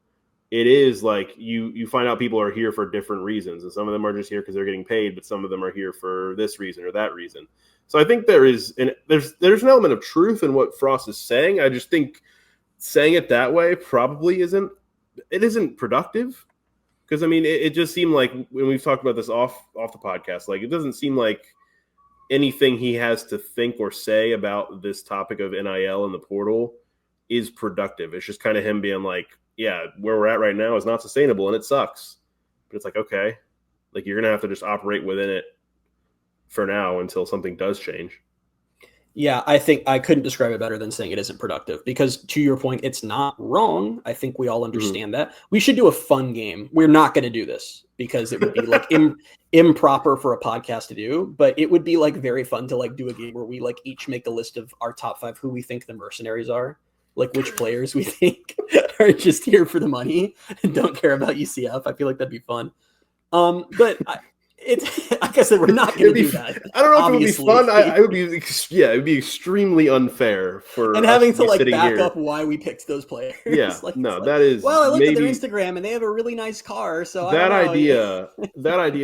it is like you find out people are here for different reasons. And some of them are just here because they're getting paid, but some of them are here for this reason or that reason. So I think there's an element of truth in what Frost is saying. I just think saying it that way probably isn't productive. Because, I mean, it just seemed like when we've talked about this off the podcast, like it doesn't seem like anything he has to think or say about this topic of NIL and the portal is productive. It's just kind of him being like, yeah, where we're at right now is not sustainable and it sucks. But it's like, okay, like you're going to have to just operate within it for now until something does change. Yeah, I think I couldn't describe it better than saying it isn't productive because to your point, it's not wrong. I think we all understand that. We should do a fun game. We're not going to do this because it would be like improper for a podcast to do, but it would be like very fun to like do a game where we like each make a list of our top 5 who we think the mercenaries are, like which players we think are just here for the money and don't care about UCF. I feel like that'd be fun. But it's like I said, we're not going to do that. I don't know obviously. If it would be fun. It would be extremely unfair for and having to like back up why we picked those players. Yeah, like, no, like, that is. Well, I looked at their Instagram and they have a really nice car. So that idea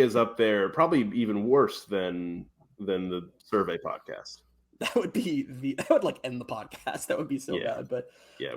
is up there, probably even worse than the survey podcast. That would like end the podcast. That would be so bad. But yeah,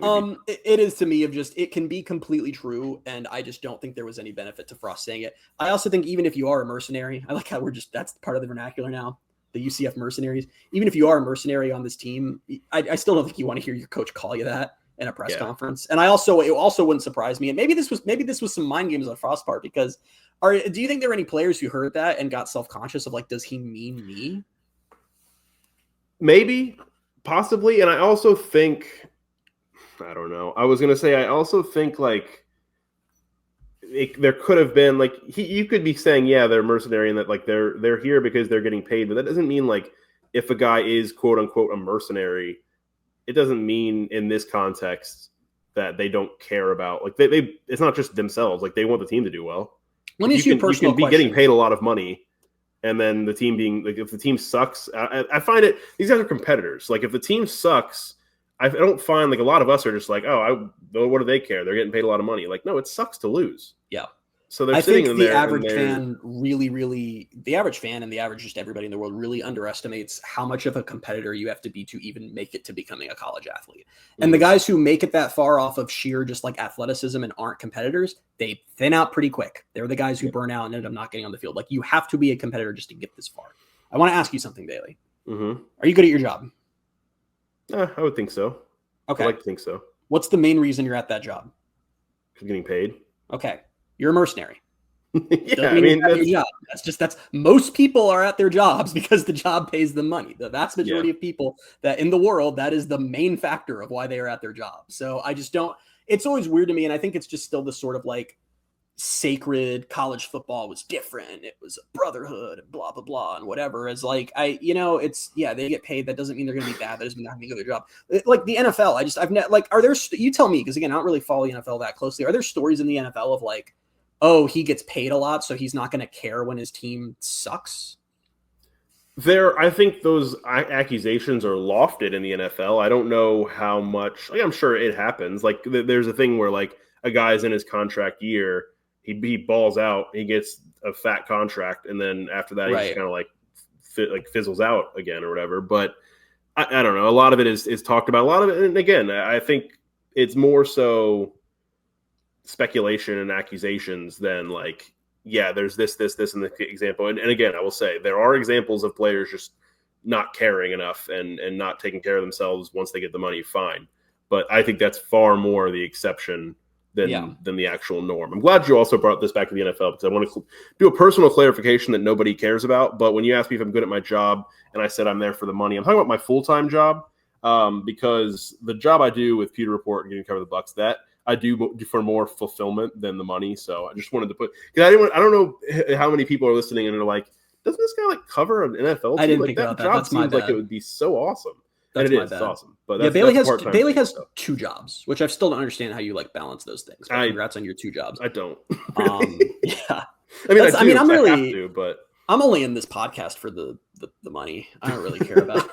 it is to me of just, it can be completely true. And I just don't think there was any benefit to Frost saying it. I also think even if you are a mercenary, I like how that's part of the vernacular now, the UCF Mercenaries. Even if you are a mercenary on this team, I still don't think you want to hear your coach call you that in a press conference. And it also wouldn't surprise me. And maybe this was some mind games on Frost's part because do you think there were any players who heard that and got self-conscious of like, does he mean me? Maybe, possibly, and I also think, I don't know. I was gonna say I also think like there could have been like you could be saying they're a mercenary and that like they're here because they're getting paid, but that doesn't mean like if a guy is quote unquote a mercenary, it doesn't mean in this context that they don't care about like they it's not just themselves, like they want the team to do well. Let me ask you a personal question. You can be getting paid a lot of money. And then the team being like, if the team sucks, I find it. These guys are competitors. Like, if the team sucks, I don't find like a lot of us are just like, oh, what do they care? They're getting paid a lot of money. Like, no, it sucks to lose. Yeah. So they're I sitting think in the there. Average fan really, the average fan and the average just everybody in the world really underestimates how much of a competitor you have to be to even make it to becoming a college athlete. And the guys who make it that far off of sheer just like athleticism and aren't competitors, they thin out pretty quick. They're the guys who burn out and end up not getting on the field. Like you have to be a competitor just to get this far. I want to ask you something, Bailey. Mm-hmm. Are you good at your job? I would think so. Okay. I like to think so. What's the main reason you're at that job? Getting paid. Okay. You're a mercenary. Yeah, I mean, that's most people are at their jobs because the job pays them money. The vast majority of people that in the world, that is the main factor of why they are at their job. So I just don't, it's always weird to me. And I think it's just still this sort of like sacred college football was different. It was a brotherhood and blah, blah, blah, and whatever. As like, it's, they get paid. That doesn't mean they're going to be bad. That doesn't mean they're going to go to their job. Like the NFL, are there, you tell me, because again, I don't really follow the NFL that closely. Are there stories in the NFL of like, oh, he gets paid a lot, so he's not going to care when his team sucks? I think those accusations are lofted in the NFL. I don't know how much. Like, I'm sure it happens. Like, there's a thing where like a guy's in his contract year, he balls out, he gets a fat contract, and then after that, he just kind of like fizzles out again or whatever. But I don't know. A lot of it is talked about. A lot of it, and again, I think it's more so speculation and accusations than like, there's this in the example. And again, I will say there are examples of players just not caring enough and not taking care of themselves once they get the money, fine. But I think that's far more the exception than the actual norm. I'm glad you also brought this back to the NFL because I want to do a personal clarification that nobody cares about. But when you ask me if I'm good at my job and I said I'm there for the money, I'm talking about my full-time job because the job I do with Pewter Report and getting to cover the Bucks, that I do for more fulfillment than the money. So I just wanted to because I don't know how many people are listening and they're like, doesn't this guy like cover an NFL team? I didn't like, think that about that. job That's seems my like bad. it would be so awesome. That's and it my is. bad. It's awesome. But that's, Bailey has two jobs, which I still don't understand how you like balance those things. But congrats on your two jobs. I don't. Yeah. I mean, I have to, but I'm only in this podcast for the money. I don't really care about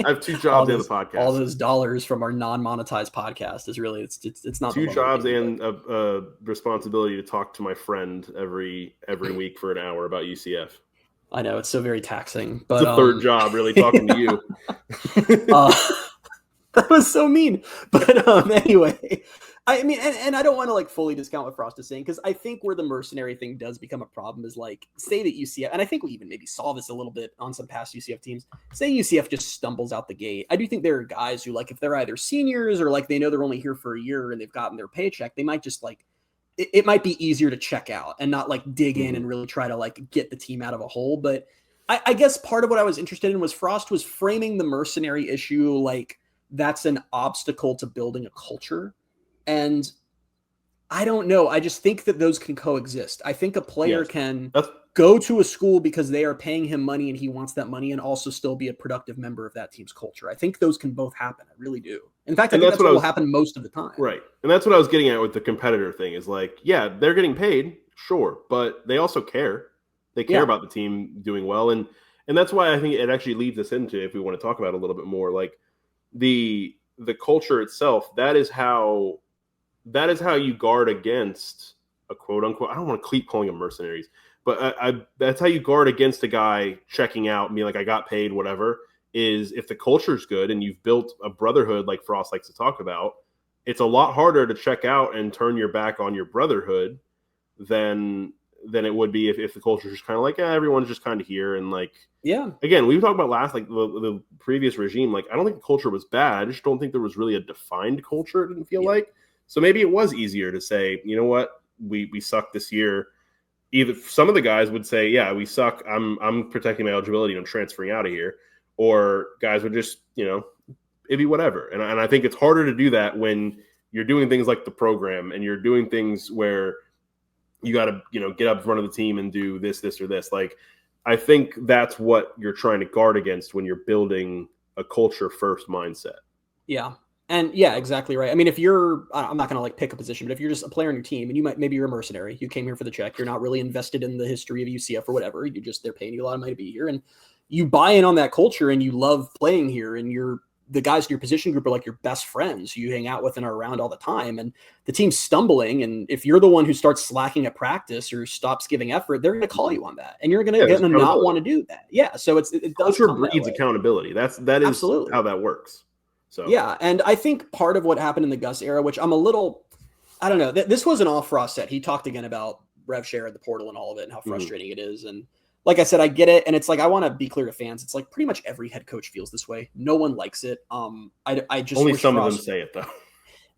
I have two jobs in the podcast. All those dollars from our non-monetized podcast is really it's not two jobs and a responsibility to talk to my friend every week for an hour about UCF. I know it's so very taxing, but it's a third job, really talking to you. That was so mean. But anyway, I mean, and I don't want to like fully discount what Frost is saying because I think where the mercenary thing does become a problem is like, say that UCF, and I think we even maybe saw this a little bit on some past UCF teams. Say UCF just stumbles out the gate. I do think there are guys who like if they're either seniors or like they know they're only here for a year and they've gotten their paycheck, they might just like it might be easier to check out and not like dig in and really try to like get the team out of a hole. But I guess part of what I was interested in was Frost was framing the mercenary issue like that's an obstacle to building a culture. And I don't know. I just think that those can coexist. I think a player can go to a school because they are paying him money and he wants that money and also still be a productive member of that team's culture. I think those can both happen. I really do. In fact, I think that's what will happen most of the time. Right. And that's what I was getting at with the competitor thing is like, they're getting paid, sure, but they also care. They care about the team doing well. And that's why I think it actually leads us into, if we want to talk about it a little bit more, like the culture itself, that is how you guard against a quote unquote, I don't want to keep calling them mercenaries, but that's how you guard against a guy checking out and being like, I got paid, whatever, is if the culture's good and you've built a brotherhood like Frost likes to talk about, it's a lot harder to check out and turn your back on your brotherhood than it would be if the culture's just kind of like, everyone's just kind of here. And like, again, we talked about last, like the previous regime, like, I don't think the culture was bad. I just don't think there was really a defined culture. It didn't feel like. So maybe it was easier to say, you know what, we suck this year. Either some of the guys would say, we suck. I'm protecting my eligibility and I'm transferring out of here. Or guys would just, it'd be whatever. And I think it's harder to do that when you're doing things like the program and you're doing things where you got to, get up in front of the team and do this, or this. Like, I think that's what you're trying to guard against when you're building a culture first mindset. Yeah. And exactly right. I mean, if you're, I'm not going to like pick a position, but if you're just a player on your team and maybe you're a mercenary, you came here for the check, you're not really invested in the history of UCF or whatever. They're paying you a lot of money to be here and you buy in on that culture and you love playing here and the guys in your position group are like your best friends who you hang out with and are around all the time. And the team's stumbling. And if you're the one who starts slacking at practice or stops giving effort, they're going to call you on that. And you're going to not want to do that. Yeah. So it does culture breeds accountability. That is absolutely how that works. So and I think part of what happened in the Gus era, which I'm a little, I don't know, this wasn't all Frost said. He talked again about Revshare, the portal and all of it and how frustrating it is. And like I said, I get it. And it's like, I want to be clear to fans. It's like pretty much every head coach feels this way. No one likes it. I just only wish some Frost, of them say it though.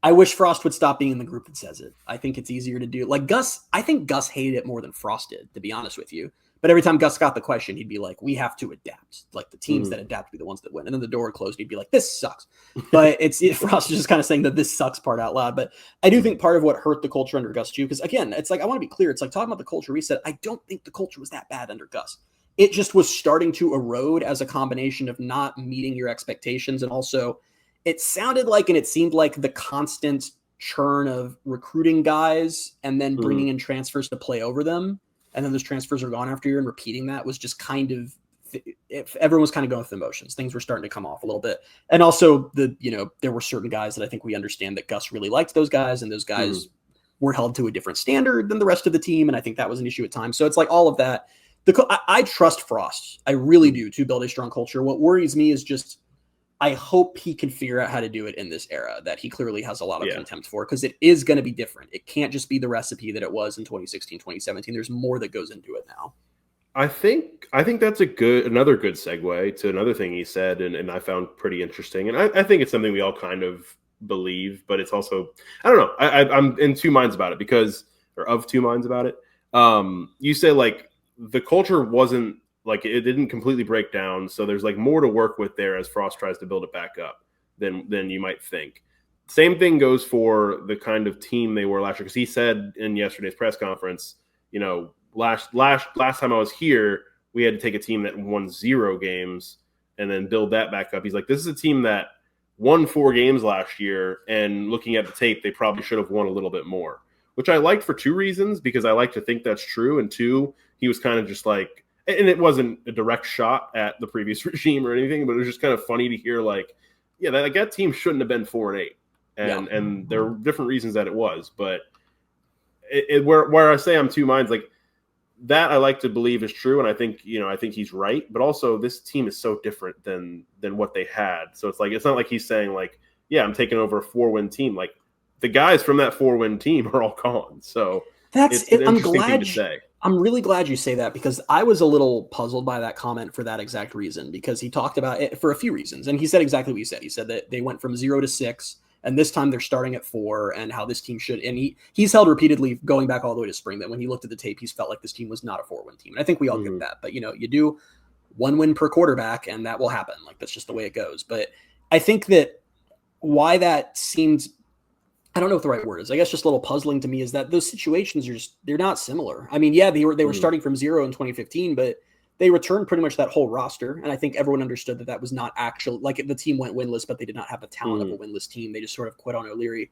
I wish Frost would stop being in the group that says it. I think it's easier to do. Like Gus, I think Gus hated it more than Frost did, to be honest with you. But every time Gus got the question, he'd be like, we have to adapt. Like the teams that adapt be the ones that win. And then the door closed, he'd be like, this sucks. But Frost is just kind of saying the this sucks part out loud. But I do think part of what hurt the culture under Gus too, because again, it's like, I want to be clear. It's like talking about the culture reset. I don't think the culture was that bad under Gus. It just was starting to erode as a combination of not meeting your expectations. And also it sounded like, and it seemed like the constant churn of recruiting guys and then bringing in transfers to play over them. And then those transfers are gone after a year, and repeating that was just kind of, if everyone was kind of going through the motions, things were starting to come off a little bit. And also there were certain guys that I think we understand that Gus really liked those guys, and those guys were held to a different standard than the rest of the team. And I think that was an issue at times. So it's like all of that. I trust Frost. I really do, to build a strong culture. What worries me is just, I hope he can figure out how to do it in this era that he clearly has a lot of contempt for, because it is going to be different. It can't just be the recipe that it was in 2016, 2017. There's more that goes into it now. I think that's another good segue to another thing he said, and I found pretty interesting. And I think it's something we all kind of believe, but it's also, I don't know. I'm in two minds about it of two minds about it. You say like the culture wasn't, like it didn't completely break down, so there's like more to work with there as Frost tries to build it back up than you might think. Same thing goes for the kind of team they were last year, because he said in yesterday's press conference, last time I was here, we had to take a team that won 0 games and then build that back up. He's like, this is a team that won 4 games last year, and looking at the tape, they probably should have won a little bit more, which I liked for 2 reasons, because I like to think that's true, and 2, he was kind of just like, and it wasn't a direct shot at the previous regime or anything, but it was just kind of funny to hear, like, yeah, that team shouldn't have been 4-8. And there were different reasons that it was. But where I say I'm two minds, like that I like to believe is true. And I think he's right. But also this team is so different than what they had. So it's like, it's not like he's saying like, yeah, I'm taking over a 4-win team. Like the guys from that 4-win team are all gone. So that's it's an interesting thing to say. I'm really glad you say that, because I was a little puzzled by that comment for that exact reason, because he talked about it for a few reasons. And he said exactly what he said. He said that they went from 0 to 6, and this time they're starting at 4, and how this team should. And he's held repeatedly going back all the way to spring that when he looked at the tape, he's felt like this team was not a 4-win team. And I think we all get that. But, you do 1 win per quarterback, and that will happen. Like that's just the way it goes. But I think that why that seemed, I don't know what the right word is, I guess just a little puzzling to me, is that those situations are they're not similar. I mean, yeah, they were starting from 0 in 2015, but they returned pretty much that whole roster. And I think everyone understood that was not actual, like the team went winless, but they did not have the talent of a winless team. They just sort of quit on O'Leary.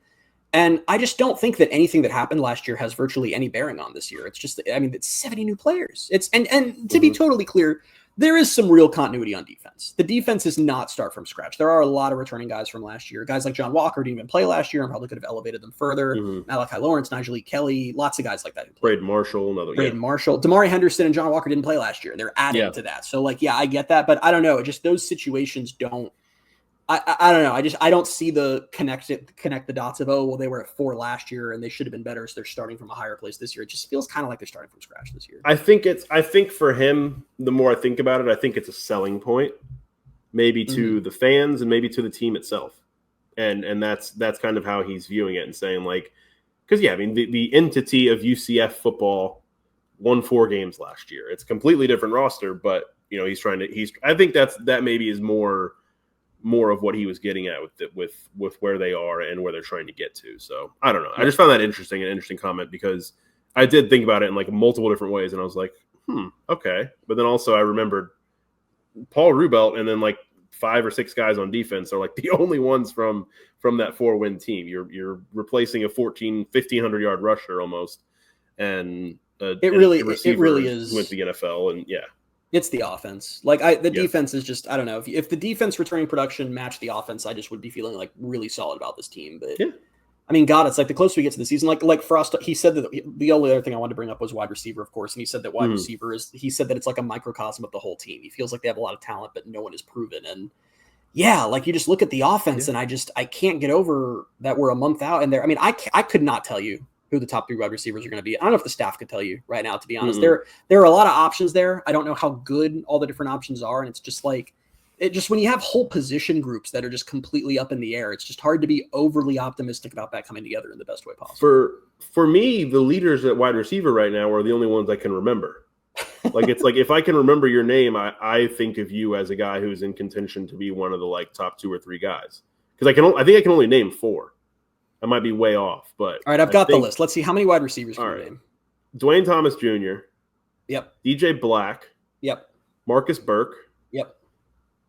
And I just don't think that anything that happened last year has virtually any bearing on this year. It's just, I mean, it's 70 new players. And to be totally clear, there is some real continuity on defense. The defense is not start from scratch. There are a lot of returning guys from last year. Guys like John Walker didn't even play last year and probably could have elevated them further. Malachi Lawrence, Nigel Kelly, lots of guys like that. Braden Marshall, Marshall. Damari Henderson and John Walker didn't play last year. They're adding to that. So, like, yeah, I get that. But I don't know. Just those situations don't. I don't know. I don't see the connect the dots of, oh, well, they were at 4 last year and they should have been better, so they're starting from a higher place this year. It just feels kind of like they're starting from scratch this year. I think for him, the more I think about it, I think it's a selling point, maybe to the fans and maybe to the team itself. And that's kind of how he's viewing it and saying, like, because I mean the entity of UCF football won 4 games last year. It's a completely different roster, but I think that maybe is more of what he was getting at with where they are and where they're trying to get to. So I don't know. I just found that an interesting comment, because I did think about it in like multiple different ways, and I was like, okay. But then also I remembered Paul Rubelt and then like 5 or 6 guys on defense are like the only ones from that 4-win team. You're replacing a 1,500 yard rusher almost, and it really is went to the NFL, and it's the offense. Like the defense is just, I don't know, if the defense returning production matched the offense, I just would be feeling like really solid about this team. But I mean, God, it's like the closer we get to the season, like Frost, he said that the only other thing I wanted to bring up was wide receiver, of course. And he said that wide receiver he said that it's like a microcosm of the whole team. He feels like they have a lot of talent, but no one is proven. And like you just look at the offense and I can't get over that we're a month out and there. I mean, I could not tell you who the top 3 wide receivers are going to be. I don't know if the staff could tell you right now, to be honest. There are a lot of options there. I don't know how good all the different options are. And it's just like, it just, when you have whole position groups that are just completely up in the air, it's just hard to be overly optimistic about that coming together in the best way possible. For me, the leaders at wide receiver right now are the only ones I can remember. Like, it's like, if I can remember your name, I think of you as a guy who's in contention to be one of the like top 2 or 3 guys. Because I think I can only name 4. I might be way off, but all right, I've got the list. Let's see how many wide receivers can you name. Dwayne Thomas Jr. Yep. DJ Black. Yep. Marcus Burke. Yep.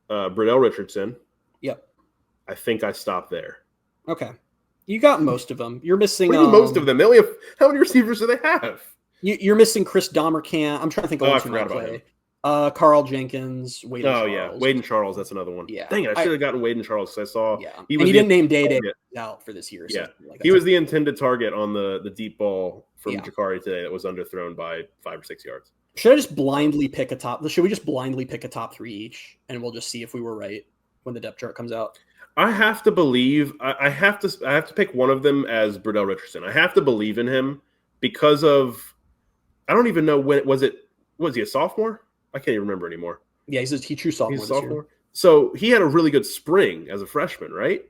Bradell Richardson. Yep. I think I stopped there. Okay. You got most of them. You're missing most of them. They only have, how many receivers do they have? You're missing Chris Dahmerkamp. I'm trying to think of I ones who forgot might about play. him. Carl Jenkins, Wade and Charles. Yeah, Wade and Charles. That's another one. Yeah. Dang it, I should have gotten Wade and Charles because I saw. Yeah, he and you didn't name Day out for this year. So yeah, like he was the intended target on the deep ball from Jakari today that was underthrown by 5 or 6 yards. Should I just blindly pick a top? Should we just blindly pick a top 3 each, and we'll just see if we were right when the depth chart comes out? I have to believe. I have to pick one of them as Bradell Richardson. I have to believe in him because of. I don't even know when was he a sophomore? I can't even remember anymore. Yeah, he true sophomore. He's a sophomore. Year. So he had a really good spring as a freshman, right?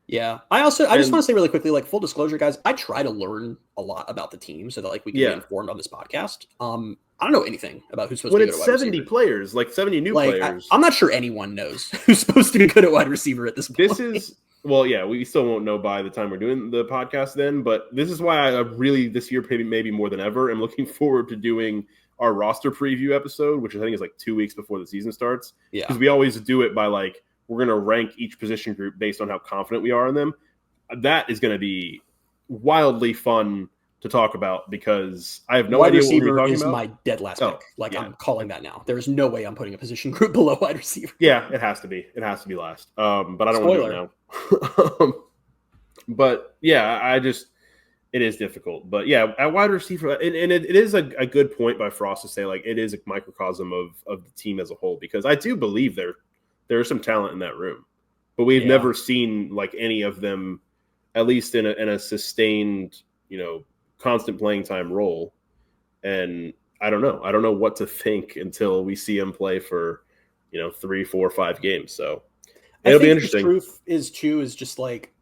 Yeah. I just want to say really quickly, like, full disclosure, guys, I try to learn a lot about the team so that like we can be informed on this podcast. I don't know anything about who's supposed to be good at wide receiver. 70 players, like 70 new players. I'm not sure anyone knows who's supposed to be good at wide receiver at this point. This is we still won't know by the time we're doing the podcast then, but this is why I really this year maybe more than ever am looking forward to doing our roster preview episode, which I think is like 2 weeks before the season starts. Yeah. Because we always do it by like, we're going to rank each position group based on how confident we are in them. That is going to be wildly fun to talk about because I have no idea what we're talking about. My dead last pick. I'm calling that now. There is no way I'm putting a position group below wide receiver. Yeah, it has to be. It has to be last. But I don't want to do it now. But yeah, it is difficult. But yeah, at wide receiver, and it is a good point by Frost to say like it is a microcosm of the team as a whole because I do believe there is some talent in that room, but we've never seen like any of them, at least in a sustained, constant playing time role. And I don't know what to think until we see him play for, 3, 4, 5 games. So it'll be interesting. The truth is just like,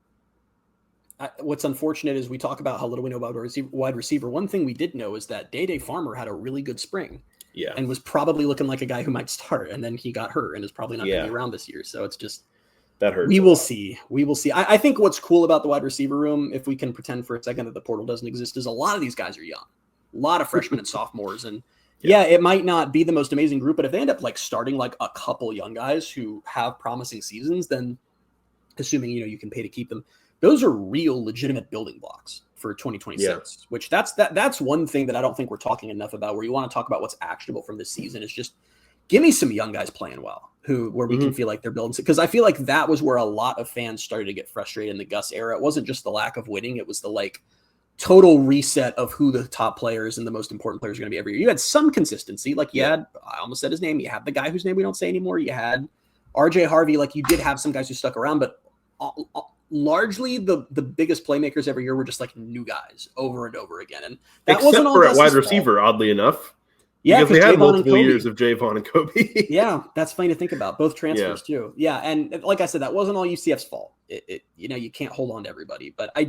what's unfortunate is we talk about how little we know about wide receiver. One thing we did know is that Day Farmer had a really good spring. Yeah. And was probably looking like a guy who might start. And then he got hurt and is probably not going to be around this year. So it's just that hurts. We will see. I think what's cool about the wide receiver room, if we can pretend for a second that the portal doesn't exist, is a lot of these guys are young. A lot of freshmen and sophomores. And it might not be the most amazing group, but if they end up like starting like a couple young guys who have promising seasons, then assuming, you can pay to keep them, those are real legitimate building blocks for 2026, which that's one thing that I don't think we're talking enough about, where you want to talk about what's actionable from this season is just give me some young guys playing well where we can feel like they're building. Because I feel like that was where a lot of fans started to get frustrated in the Gus era. It wasn't just the lack of winning. It was the like total reset of who the top players and the most important players are going to be every year. You had some consistency. Like you had, I almost said his name. You had the guy whose name we don't say anymore. You had RJ Harvey. Like you did have some guys who stuck around, but largely the biggest playmakers every year were just like new guys over and over again. And that wasn't all for at wide receiver, oddly enough. Yeah, because we had multiple years of Javon and Kobe. Yeah, that's funny to think about. Both transfers too. Yeah, and like I said, that wasn't all UCF's fault. You can't hold on to everybody, but I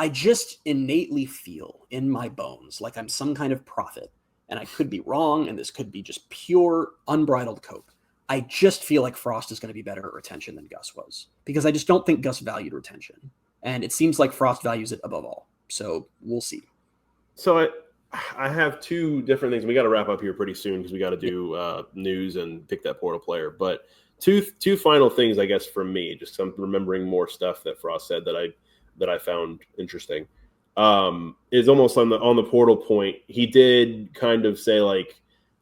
just innately feel in my bones like I'm some kind of prophet, and I could be wrong, and this could be just pure unbridled cope. I just feel like Frost is going to be better at retention than Gus was, because I just don't think Gus valued retention. And it seems like Frost values it above all. So we'll see. So I have two different things. We got to wrap up here pretty soon because we got to do news and pick that portal player. But two final things, I guess, from me, just some remembering more stuff that Frost said that I found interesting. Is almost on the portal point. He did kind of say, like,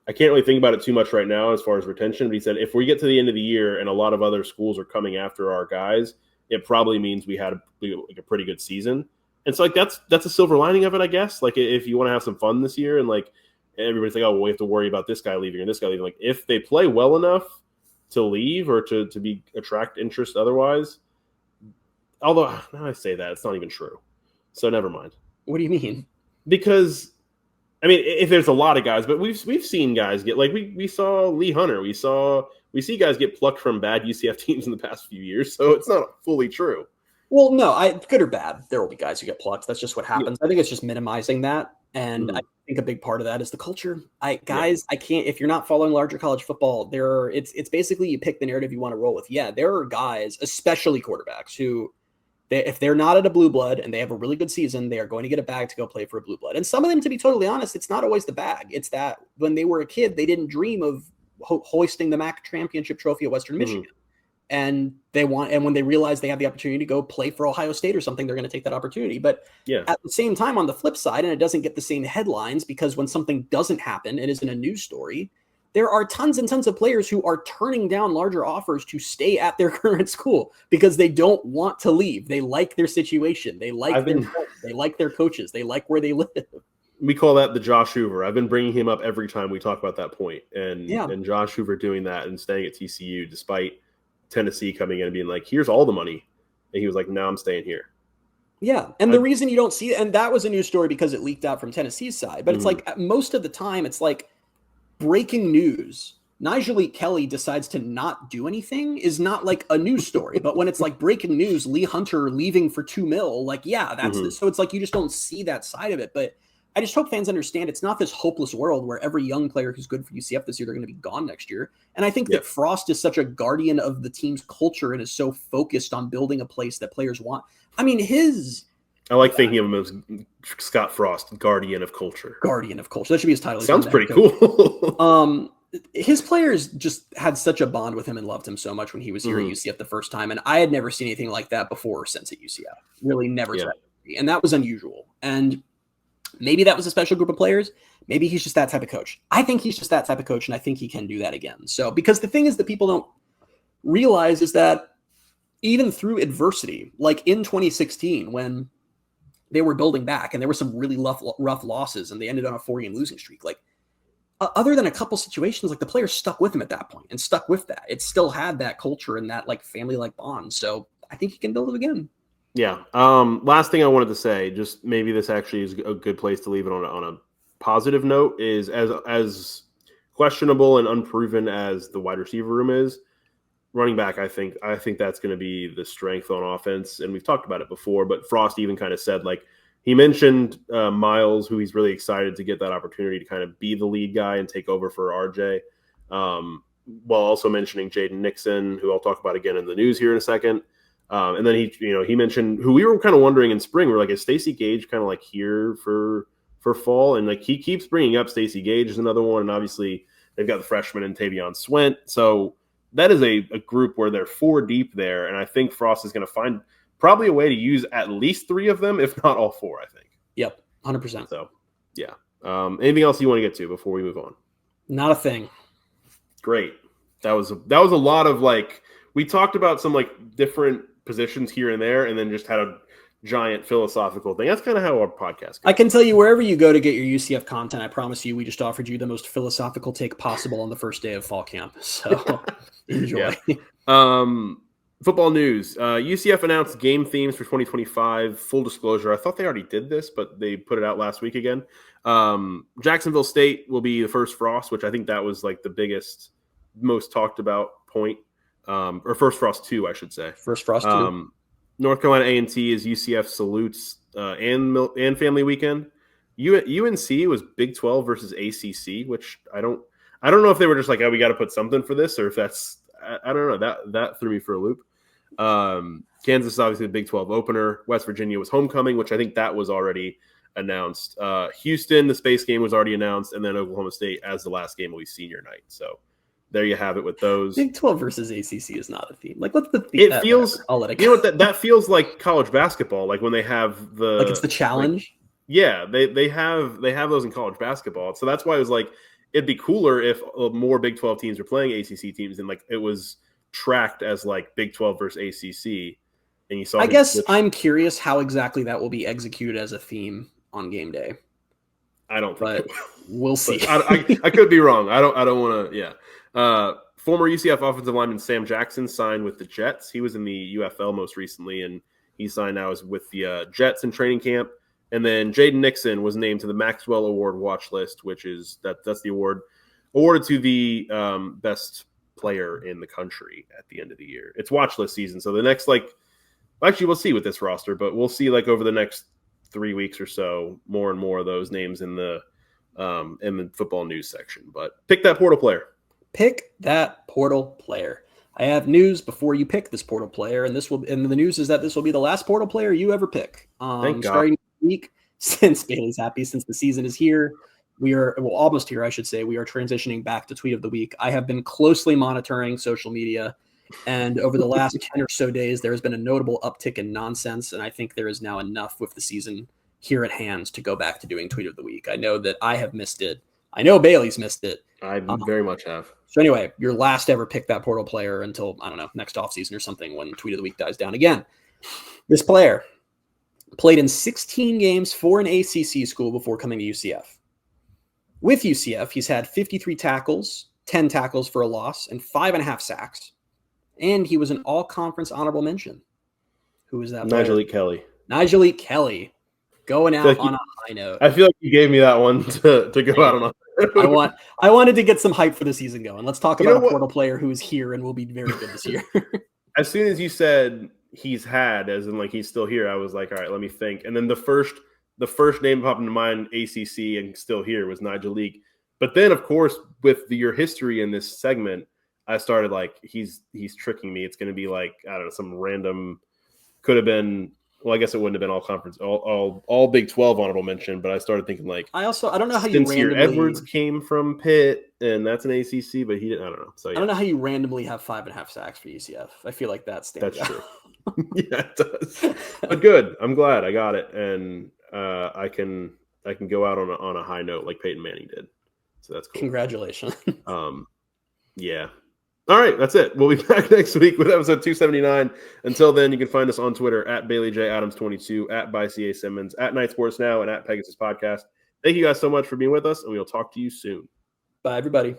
I can't really think about it too much right now as far as retention, but he said if we get to the end of the year and a lot of other schools are coming after our guys, it probably means we had a pretty good season. And so like that's a silver lining of it, I guess. Like if you want to have some fun this year and like everybody's like, oh, well, we have to worry about this guy leaving or this guy leaving. Like if they play well enough to leave or to attract interest otherwise, although now I say that, it's not even true. So never mind. What do you mean? Because I mean, if there's a lot of guys, but we've seen guys get like we saw Lee Hunter, we see guys get plucked from bad UCF teams in the past few years, so it's not fully true. Well, no, good or bad, there will be guys who get plucked. That's just what happens. I think it's just minimizing that, and I think a big part of that is the culture. I can't. If you're not following larger college football, it's basically you pick the narrative you want to roll with. Yeah, there are guys, especially quarterbacks, who if they're not at a blue blood and they have a really good season, they are going to get a bag to go play for a blue blood. And some of them, to be totally honest, it's not always the bag. It's that when they were a kid, they didn't dream of hoisting the MAC championship trophy at Western Michigan. And when they realize they have the opportunity to go play for Ohio State or something, they're going to take that opportunity. But at the same time, on the flip side, and it doesn't get the same headlines because when something doesn't happen, it isn't a news story. There are tons and tons of players who are turning down larger offers to stay at their current school because they don't want to leave. They like their situation. They like they like their coaches. They like where they live. We call that the Josh Hoover. I've been bringing him up every time we talk about that point. And Josh Hoover doing that and staying at TCU despite Tennessee coming in and being like, here's all the money. And he was like, no, I'm staying here. Yeah. And the reason you don't see it, and that was a news story because it leaked out from Tennessee's side, but it's like most of the time it's like breaking news. Nigel Kelly decides to not do anything is not like a news story, but when it's like breaking news, Lee Hunter leaving for $2 million, like, so it's like, you just don't see that side of it. But I just hope fans understand it's not this hopeless world where every young player who's good for UCF this year, they're going to be gone next year. And I think that Frost is such a guardian of the team's culture and is so focused on building a place that players want. I mean, I like thinking of him as Scott Frost, guardian of culture. Guardian of culture. That should be his title. Sounds pretty cool. His players just had such a bond with him and loved him so much when he was here at UCF the first time. And I had never seen anything like that before or since at UCF. Really never. And that was unusual. And maybe that was a special group of players. Maybe he's just that type of coach. I think he's just that type of coach, and I think he can do that again. So, because the thing is that people don't realize is that even through adversity, like in 2016, when they were building back and there were some really rough losses and they ended on a 4-game losing streak, like other than a couple situations, like the players stuck with him at that point and stuck with that. It still had that culture and that like family-like bond. So I think he can build it again. Yeah. Last thing I wanted to say, just maybe this actually is a good place to leave it on a positive note, is as questionable and unproven as the wide receiver room is, running back, I think that's going to be the strength on offense. And we've talked about it before, but Frost even kind of said, like, he mentioned Miles, who he's really excited to get that opportunity to kind of be the lead guy and take over for RJ, while also mentioning Jaden Nixon, who I'll talk about again in the news here in a second. And then he mentioned who we were kind of wondering in spring. We're like, is Stacey Gage kind of like here for fall? And like he keeps bringing up Stacey Gage as another one. And obviously they've got the freshman and Tavion Swent. So that is a group where they're 4 deep there. And I think Frost is going to find probably a way to use at least 3 of them, if not all 4, I think. Yep. 100%. So yeah. Anything else you want to get to before we move on? Not a thing. Great. That was a lot of like, we talked about some like different positions here and there, and then just had a giant philosophical thing. That's kind of how our podcast goes. I can tell you wherever you go to get your UCF content, I promise you, we just offered you the most philosophical take possible on the first day of fall camp. So enjoy. Football news. UCF announced game themes for 2025. Full disclosure, I thought they already did this, but they put it out last week again. Jacksonville State will be the first Frost, which I think that was like the biggest, most talked about point. Or first Frost 2, I should say. First Frost 2. North Carolina A&T is UCF Salutes and Family Weekend. UNC was Big 12 versus ACC, which I don't know if they were just like, oh, we got to put something for this, or if that's I don't know. That threw me for a loop. Kansas is obviously the Big 12 opener. West Virginia was homecoming, which I think that was already announced. Houston, the space game was already announced, and then Oklahoma State as the last game will be senior night. So there you have it with those. Big 12 versus ACC is not a theme. Like, what's the theme? It feels. I'll let it go. You know what? That feels like college basketball. Like when they have the like it's the challenge. Like, yeah, they have those in college basketball. So that's why it was like it'd be cooler if more Big 12 teams were playing ACC teams and like it was tracked as like Big 12 versus ACC. And you saw. I guess I'm curious how exactly that will be executed as a theme on game day. I don't think we'll see. I could be wrong. I don't want to. Yeah. Former UCF offensive lineman Sam Jackson signed with the Jets. He was in the UFL most recently, and he signed now with the Jets in training camp. And then Jaden Nixon was named to the Maxwell Award watch list, which is that's the award awarded to the best player in the country at the end of the year. It's watch list season, so the next actually we'll see with this roster, but we'll see over the next 3 weeks or so more and more of those names in the football news section. But pick that portal player. Pick that portal player. I have news before you pick this portal player, and the news is that this will be the last portal player you ever pick. Thank God. Starting this week, since Bailey's happy, since the season is here, we are almost here, I should say. We are transitioning back to tweet of the week. I have been closely monitoring social media, and over the last 10 or so days, there has been a notable uptick in nonsense, and I think there is now enough with the season here at hand to go back to doing tweet of the week. I know that I have missed it. I know Bailey's missed it. I very much have. So anyway, your last ever pick that portal player until, I don't know, next offseason or something when tweet of the week dies down again. This player played in 16 games for an ACC school before coming to UCF. With UCF, he's had 53 tackles, 10 tackles for a loss, and 5.5 sacks. And he was an all-conference honorable mention. Who is that player? Nigel Kelly. Going out on a high note. I feel like you gave me that one to go out on a I wanted to get some hype for the season going. Let's talk about a portal player who is here and will be very good this year. As soon as you said he's had, as in he's still here, I was like, all right, let me think. And then the first name popped into mind, ACC and still here, was Nigel Leak. But then, of course, with your history in this segment, I started he's tricking me. It's going to be I don't know, some random, could have been. Well, I guess it wouldn't have been all conference, all Big 12 honorable mention, but I started thinking I don't know how you randomly. Edwards came from Pitt, and that's an ACC, but he didn't. I don't know. So yeah. I don't know how you randomly have 5.5 sacks for UCF. I feel like that stands out. That's true. Yeah, it does. But good. I'm glad I got it, and I can go out on a high note like Peyton Manning did. So that's cool. Congratulations. Yeah. All right, that's it. We'll be back next week with episode 279. Until then, you can find us on Twitter at BaileyJAdams22, at ByCA Simmons, at Night Sports Now, and at Pegasus Podcast. Thank you guys so much for being with us, and we'll talk to you soon. Bye, everybody.